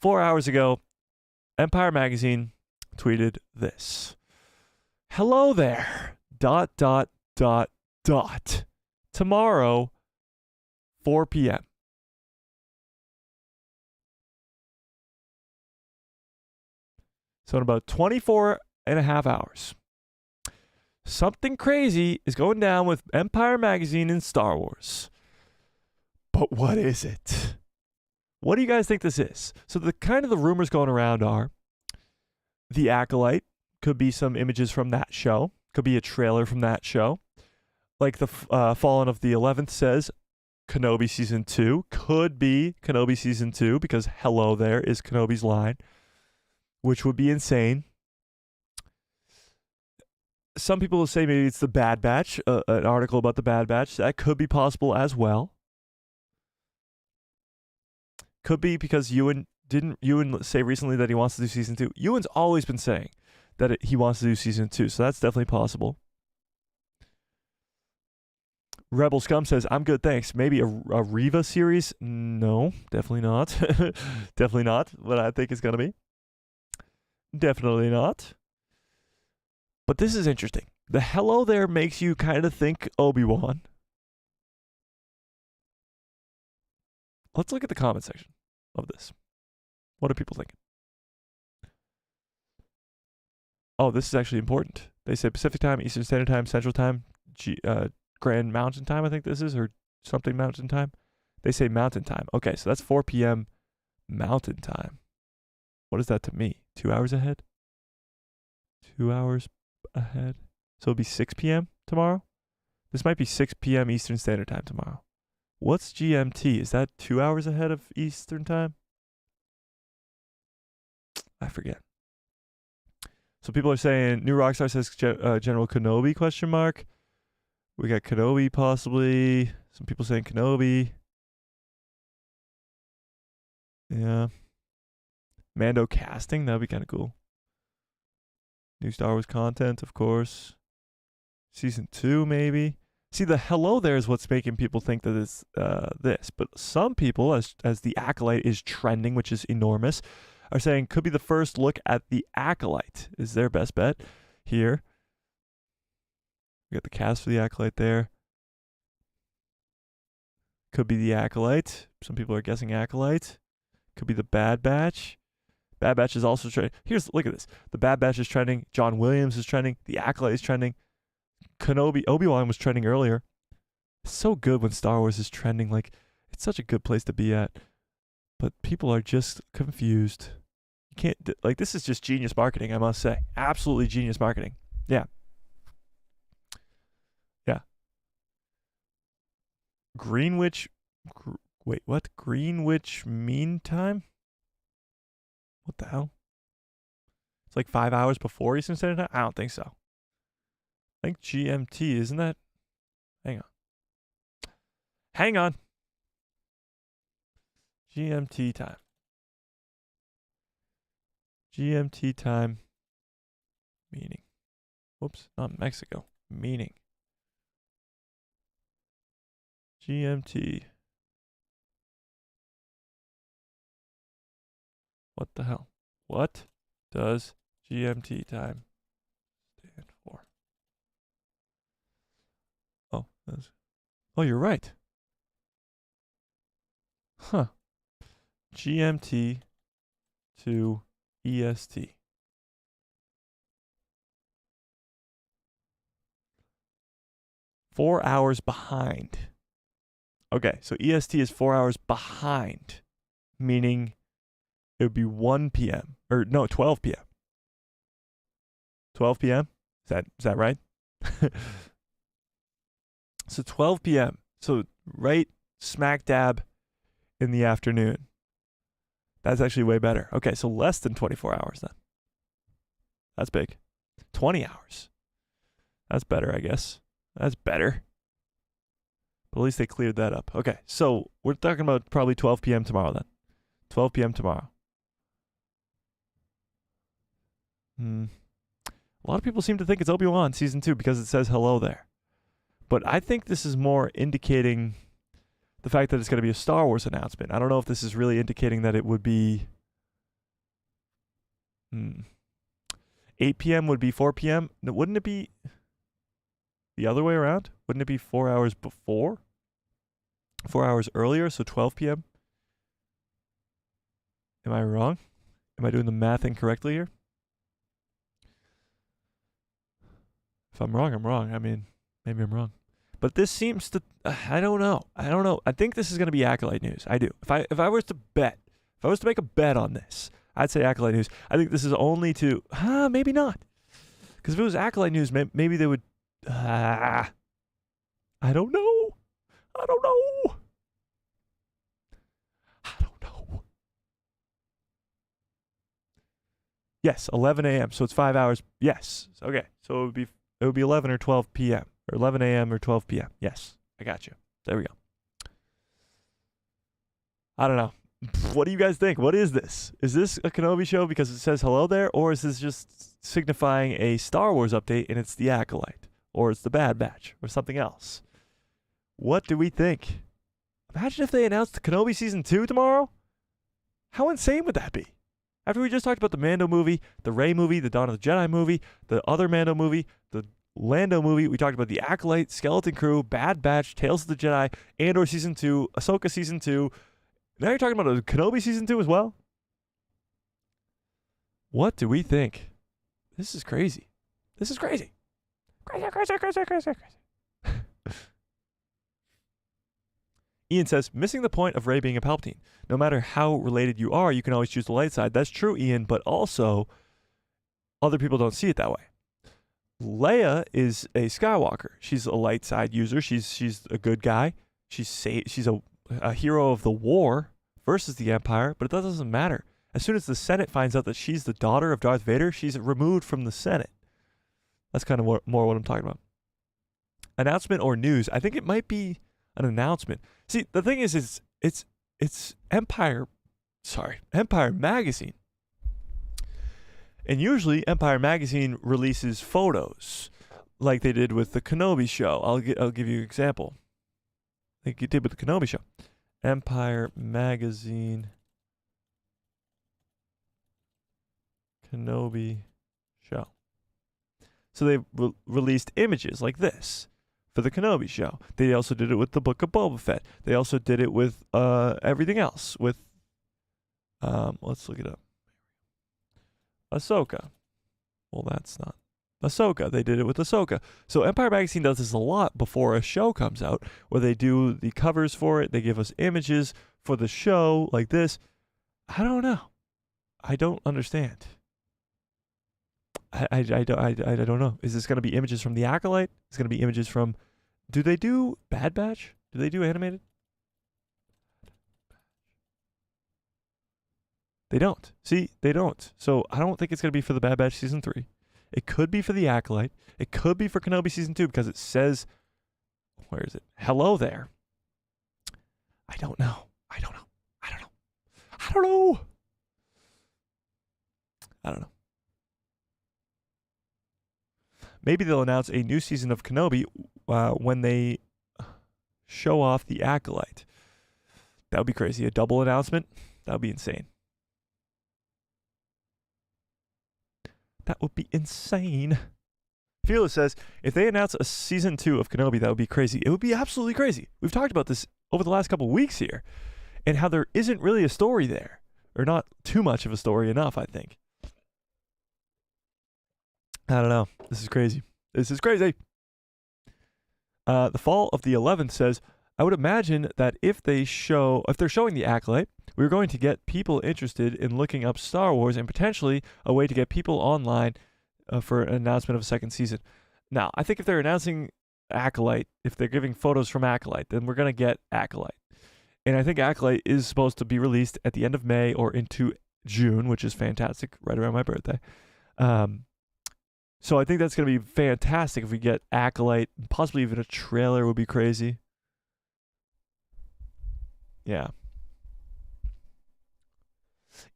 4 hours ago, Empire Magazine tweeted this. Hello there. ... Tomorrow, 4 p.m. So in about 24 and a half hours, something crazy is going down with Empire Magazine and Star Wars. But what is it? What do you guys think this is? So the rumors going around are The Acolyte, could be some images from that show, could be a trailer from that show. Like the Fallen of the 11th says, Kenobi Season 2, could be Kenobi Season 2 because hello there is Kenobi's line, which would be insane. Some people will say maybe it's the Bad Batch, an article about the Bad Batch. That could be possible as well. Could be because Ewan say recently that he wants to do Season 2. Ewan's always been saying that he wants to do Season 2, so that's definitely possible. Rebel Scum says, I'm good, thanks. Maybe a Reva series? No, definitely not. Definitely not what I think it's going to be. Definitely not. But this is interesting. The hello there makes you kind of think Obi-Wan. Let's look at the comment section of this. What are people thinking? Oh, this is actually important. They say Pacific Time, Eastern Standard Time, Central Time, Grand Mountain Time, I think this is, or something Mountain Time. They say Mountain Time. Okay, so that's 4 p.m. Mountain Time. What is that to me? 2 hours ahead? 2 hours ahead. So it'll be 6 p.m. tomorrow? This might be 6 p.m. Eastern Standard Time tomorrow. What's GMT? Is that 2 hours ahead of Eastern Time? I forget. So people are saying, New Rockstar says General Kenobi, question mark. We got Kenobi possibly. Some people saying Kenobi. Yeah. Mando casting, that'd be kind of cool. New Star Wars content, of course. Season 2, maybe. See, the hello there is what's making people think that it's this. But some people, as The Acolyte is trending, which is enormous, are saying could be the first look at The Acolyte is their best bet here. We got the cast for The Acolyte there. Could be The Acolyte. Some people are guessing Acolyte. Could be the Bad Batch. Bad Batch is also trending. Look at this. The Bad Batch is trending. John Williams is trending. The Acolyte is trending. Kenobi, Obi-Wan was trending earlier. It's so good when Star Wars is trending. Like, it's such a good place to be at. But people are just confused. You can't, like, this is just genius marketing, I must say. Absolutely genius marketing. Yeah. Yeah. Wait, what? Greenwich Mean Time? What the hell? It's like 5 hours before Eastern Standard Time? I don't think so. I think GMT, isn't that? Hang on. GMT time. GMT time. Meaning. Whoops, not Mexico. Meaning. GMT. What the hell? What does GMT time stand for? Oh, you're right. Huh. GMT to EST. Four hours behind. Okay, so EST is 4 hours behind, meaning it would be 1 p.m. or no, 12 p.m. 12 p.m. Is that right? So 12 p.m. So right smack dab in the afternoon. That's actually way better. Okay, so less than 24 hours then. That's big. 20 hours. That's better, I guess. That's better. But at least they cleared that up. Okay, so we're talking about probably 12 p.m. tomorrow then. 12 p.m. tomorrow. A lot of people seem to think it's Obi-Wan Season 2 because it says hello there. But I think this is more indicating the fact that it's going to be a Star Wars announcement. I don't know if this is really indicating that it would be 8 p.m. would be 4 p.m. Wouldn't it be the other way around? Wouldn't it be 4 hours before? 4 hours earlier, so 12 p.m.? Am I wrong? Am I doing the math incorrectly here? If I'm wrong, I'm wrong. I mean, maybe I'm wrong. But this seems to, I don't know. I think this is going to be Acolyte news. I do. If I was to make a bet on this, I'd say Acolyte news. I think this is only to, maybe not. Because if it was Acolyte news, maybe they would, I don't know. Yes, 11 a.m. So it's 5 hours. Yes. Okay. So it would be 11 or 12 p.m. or 11 a.m. or 12 p.m. Yes, I got you. There we go. I don't know. What do you guys think? What is this? Is this a Kenobi show because it says hello there, or is this just signifying a Star Wars update and it's the Acolyte, or it's the Bad Batch, or something else? What do we think? Imagine if they announced Kenobi Season 2 tomorrow. How insane would that be? After we just talked about the Mando movie, the Rey movie, the Dawn of the Jedi movie, the other Mando movie, the Lando movie, we talked about the Acolyte, Skeleton Crew, Bad Batch, Tales of the Jedi, Andor Season 2, Ahsoka Season 2. Now you're talking about a Kenobi Season 2 as well? What do we think? This is crazy. Crazy. Ian says, missing the point of Rey being a Palpatine. No matter how related you are, you can always choose the light side. That's true, Ian, but also other people don't see it that way. Leia is a Skywalker. She's a light side user. She's a good guy. She's a hero of the war versus the Empire, but that doesn't matter. As soon as the Senate finds out that she's the daughter of Darth Vader, she's removed from the Senate. That's kind of more what I'm talking about. Announcement or news? I think it might be an announcement. See, the thing is it's Empire Magazine. And usually Empire Magazine releases photos like they did with the Kenobi show. I'll give you an example. Like you did with the Kenobi show. Empire Magazine Kenobi show. So they released images like this for the Kenobi show. They also did it with the Book of Boba Fett. They also did it with everything else. With let's look it up. Ahsoka. Well, that's not Ahsoka. They did it with Ahsoka. So Empire Magazine does this a lot before a show comes out, where they do the covers for it. They give us images for the show like this. I don't know. I don't understand. I don't know. Is this going to be images from the Acolyte? Is it going to be images from... Do they do Bad Batch? Do they do animated? They don't. See, they don't. So I don't think it's going to be for the Bad Batch Season 3. It could be for the Acolyte. It could be for Kenobi Season 2 because it says... Where is it? Hello there. I don't know. I don't know. Maybe they'll announce a new season of Kenobi when they show off the Acolyte. That would be crazy. A double announcement? That would be insane. That would be insane. Fearless says, if they announce a season 2 of Kenobi, that would be crazy. It would be absolutely crazy. We've talked about this over the last couple of weeks here, and how there isn't really a story there, or not too much of a story enough, I think. I don't know. This is crazy. This is crazy. The Fall of the 11th says, I would imagine that if they're showing the Acolyte, we're going to get people interested in looking up Star Wars and potentially a way to get people online for an announcement of a second season. Now, I think if they're announcing Acolyte, if they're giving photos from Acolyte, then we're going to get Acolyte. And I think Acolyte is supposed to be released at the end of May or into June, which is fantastic, right around my birthday. So I think that's going to be fantastic if we get Acolyte. Possibly even a trailer would be crazy. Yeah.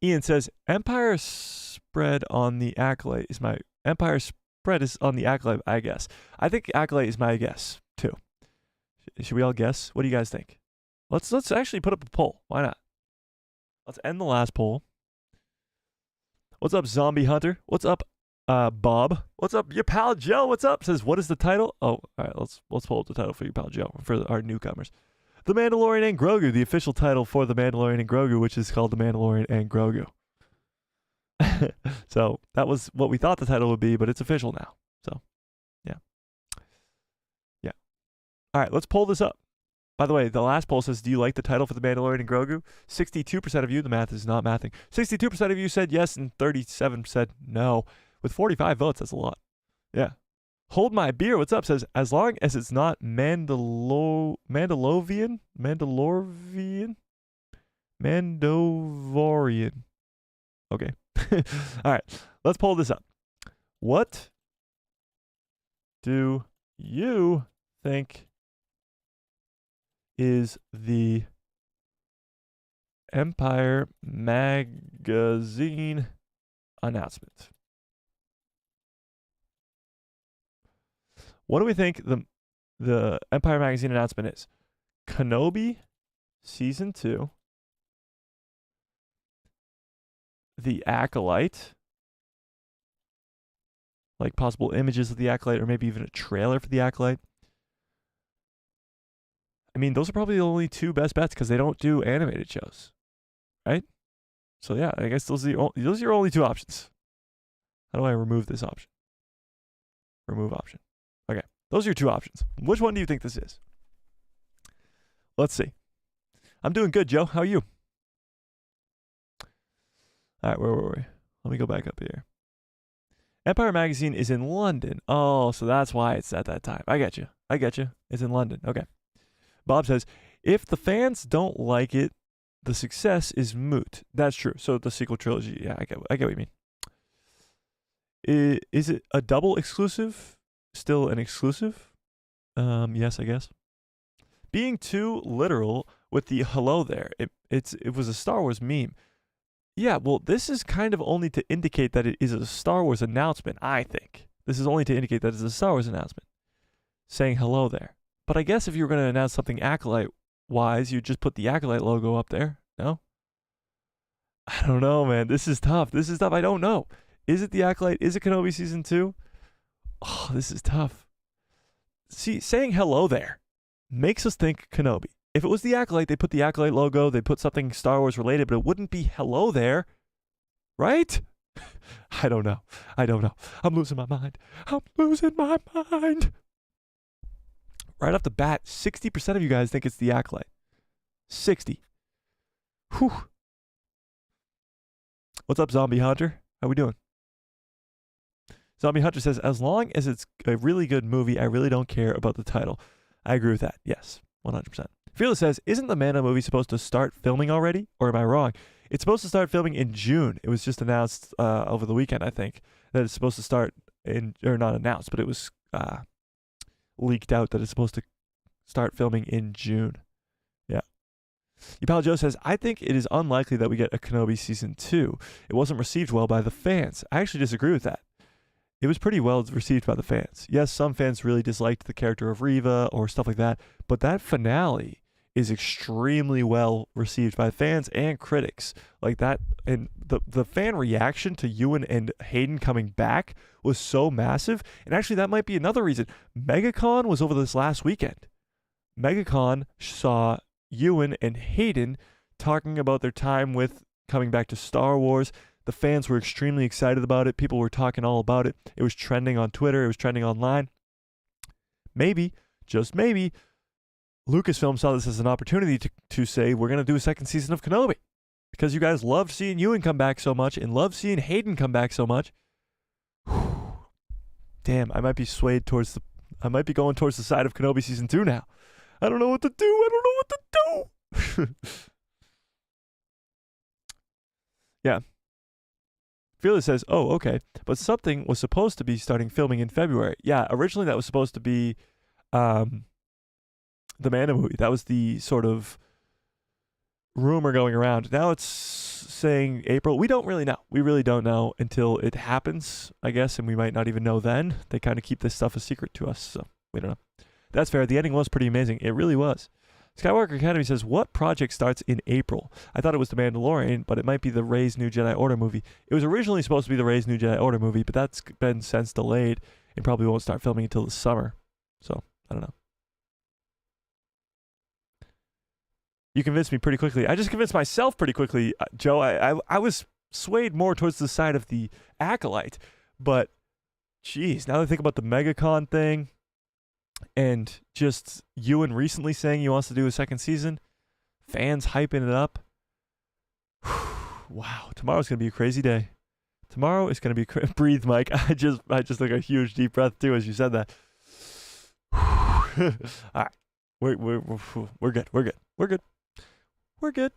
Ian says, Empire spread on the Acolyte is my... Empire spread is on the Acolyte, I guess. I think Acolyte is my guess, too. Should we all guess? What do you guys think? Let's actually put up a poll. Why not? Let's end the last poll. What's up, Zombie Hunter? What's up, Bob? What's up, your pal Joe? What's up? Says, what is the title? Oh, all right. Let's pull up the title for your pal Joe, for our newcomers. The Mandalorian and Grogu, the official title for The Mandalorian and Grogu, which is called The Mandalorian and Grogu. So that was what we thought the title would be, but it's official now. So, yeah. Yeah. All right, let's pull this up. By the way, the last poll says, do you like the title for The Mandalorian and Grogu? 62% of you, the math is not mathing. 62% of you said yes, and 37% said no. With 45 votes, that's a lot. Yeah. Hold My Beer, what's up, says, as long as it's not Mandalorian? Okay. All right, let's pull this up. What do you think is the Empire Magazine announcement? What do we think the Empire Magazine announcement is? Kenobi Season 2, The Acolyte, like possible images of The Acolyte, or maybe even a trailer for The Acolyte. I mean, those are probably the only two best bets because they don't do animated shows, right? So yeah, I guess those are your only two options. How do I remove this option? Remove option. Okay, those are your two options. Which one do you think this is? Let's see. I'm doing good, Joe. How are you? All right, where were we? Let me go back up here. Empire Magazine is in London. Oh, so that's why it's at that time. I get you. It's in London. Okay. Bob says, if the fans don't like it, the success is moot. That's true. So the sequel trilogy, yeah, I get what you mean. Is it a double exclusive? Still an exclusive? Yes, I guess. Being too literal with the hello there. It was a Star Wars meme. Yeah, well, this is kind of only to indicate that it is a Star Wars announcement, I think. This is only to indicate that it's a Star Wars announcement. Saying hello there. But I guess if you were going to announce something Acolyte-wise, you'd just put the Acolyte logo up there. No? I don't know, man. This is tough. I don't know. Is it the Acolyte? Is it Kenobi Season 2? Oh, this is tough. See, saying hello there makes us think Kenobi. If it was the Acolyte, they put the Acolyte logo, they put something Star Wars related, but it wouldn't be hello there, right? I don't know. I'm losing my mind. Right off the bat, 60% of you guys think it's the Acolyte. 60. Whew. What's up, Zombie Hunter? How we doing? Zombie Hunter says, as long as it's a really good movie, I really don't care about the title. I agree with that. Yes, 100%. Fearless says, isn't the Mando movie supposed to start filming already? Or am I wrong? It's supposed to start filming in June. It was just announced over the weekend, I think, that it's supposed to start or not announced, but it was leaked out that it's supposed to start filming in June. Yeah. Your Joe says, I think it is unlikely that we get a Kenobi Season 2. It wasn't received well by the fans. I actually disagree with that. It was pretty well received by the fans. Yes, some fans really disliked the character of Reva or stuff like that, but that finale is extremely well received by fans and critics. Like that, and the fan reaction to Ewan and Hayden coming back was so massive. And actually, that might be another reason. MegaCon was over this last weekend. MegaCon saw Ewan and Hayden talking about their time with coming back to Star Wars. The fans were extremely excited about it. People were talking all about it. It was trending on Twitter. It was trending online. Maybe, just maybe, Lucasfilm saw this as an opportunity to say, we're going to do a second season of Kenobi. Because you guys loved seeing Ewan come back so much and loved seeing Hayden come back so much. Damn, I might be swayed towards I might be going towards the side of Kenobi Season 2 now. I don't know what to do. I don't know what to do. Yeah. Fearless says, oh, okay. But something was supposed to be starting filming in February. Yeah, originally that was supposed to be the Mando movie. That was the sort of rumor going around. Now it's saying April. We don't really know. We really don't know until it happens, I guess, and we might not even know then. They kind of keep this stuff a secret to us, so we don't know. That's fair. The ending was pretty amazing. It really was. Skywalker Academy says, what project starts in April? I thought it was The Mandalorian, but it might be the Rey's New Jedi Order movie. It was originally supposed to be the Rey's New Jedi Order movie, but that's been since delayed and probably won't start filming until the summer. So, I don't know. You convinced me pretty quickly. I just convinced myself pretty quickly, Joe. I was swayed more towards the side of the Acolyte, but, geez, now that I think about the MegaCon thing, and just Ewan recently saying he wants to do a second season, fans hyping it up. Wow, tomorrow's gonna be a crazy day. Tomorrow is gonna be breathe, Mike. I just took a huge deep breath too as you said that. All right, we're good. We're good. We're good. We're good.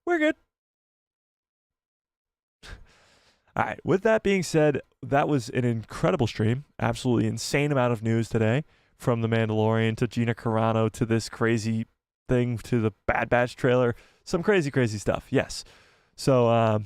We're good. All right, with that being said, that was an incredible stream. Absolutely insane amount of news today, from The Mandalorian to Gina Carano to this crazy thing to the Bad Batch trailer. Some crazy, crazy stuff, yes. So,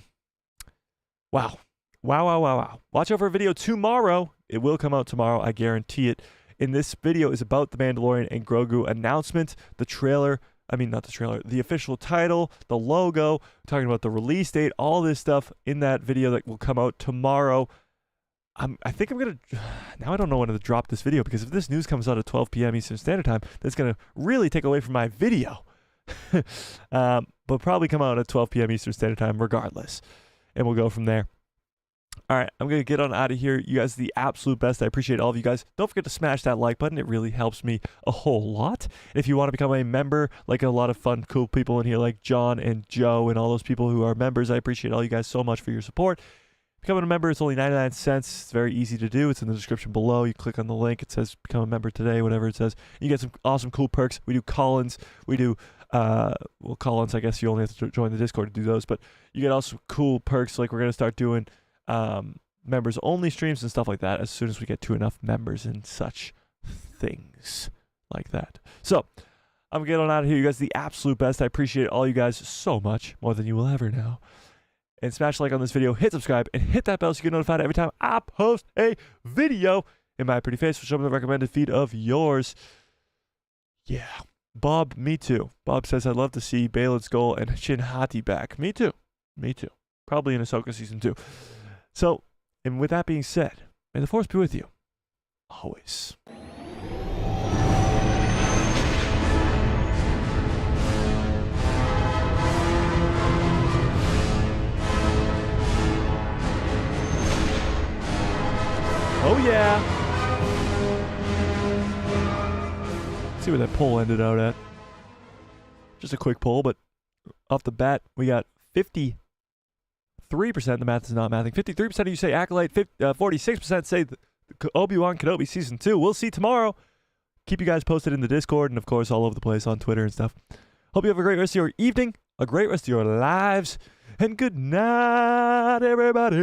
wow. Watch out for a video tomorrow. It will come out tomorrow, I guarantee it. And this video is about The Mandalorian and Grogu announcement, the trailer. I mean, not the trailer, the official title, the logo, talking about the release date, all this stuff in that video that will come out tomorrow. I think I'm going to, now I don't know when to drop this video, because if this news comes out at 12 p.m. Eastern Standard Time, that's going to really take away from my video. But probably come out at 12 p.m. Eastern Standard Time regardless. And we'll go from there. All right, I'm going to get on out of here. You guys are the absolute best. I appreciate all of you guys. Don't forget to smash that like button. It really helps me a whole lot. And if you want to become a member, like a lot of fun, cool people in here like John and Joe and all those people who are members, I appreciate all you guys so much for your support. Becoming a member, it's only 99 cents. It's very easy to do. It's in the description below. You click on the link. It says become a member today, whatever it says. You get some awesome, cool perks. We do call-ins. We do, well, call-ins, I guess you only have to join the Discord to do those. But you get also cool perks. Like we're going to start doing members only streams and stuff like that as soon as we get to enough members and such things like that. So I'm getting on out of here. You guys are the absolute best. I appreciate all you guys so much, more than you will ever know. And smash like on this video, hit subscribe, and hit that bell so you get notified every time I post a video in my pretty face, which I'm the recommended feed of yours. Yeah. Bob, me too. Bob says, I'd love to see Baylan Skoll and Shin Hati back. Me too. Me too. Probably in Ahsoka Season 2. So, and with that being said, may the Force be with you. Always. Oh yeah! Let's see where that poll ended out at. Just a quick poll, but off the bat, we got 53%. The math is not mathing. 53% of you say Acolyte. 46% say Obi-Wan Kenobi Season 2. We'll see tomorrow. Keep you guys posted in the Discord and, of course, all over the place on Twitter and stuff. Hope you have a great rest of your evening, a great rest of your lives, and good night, everybody.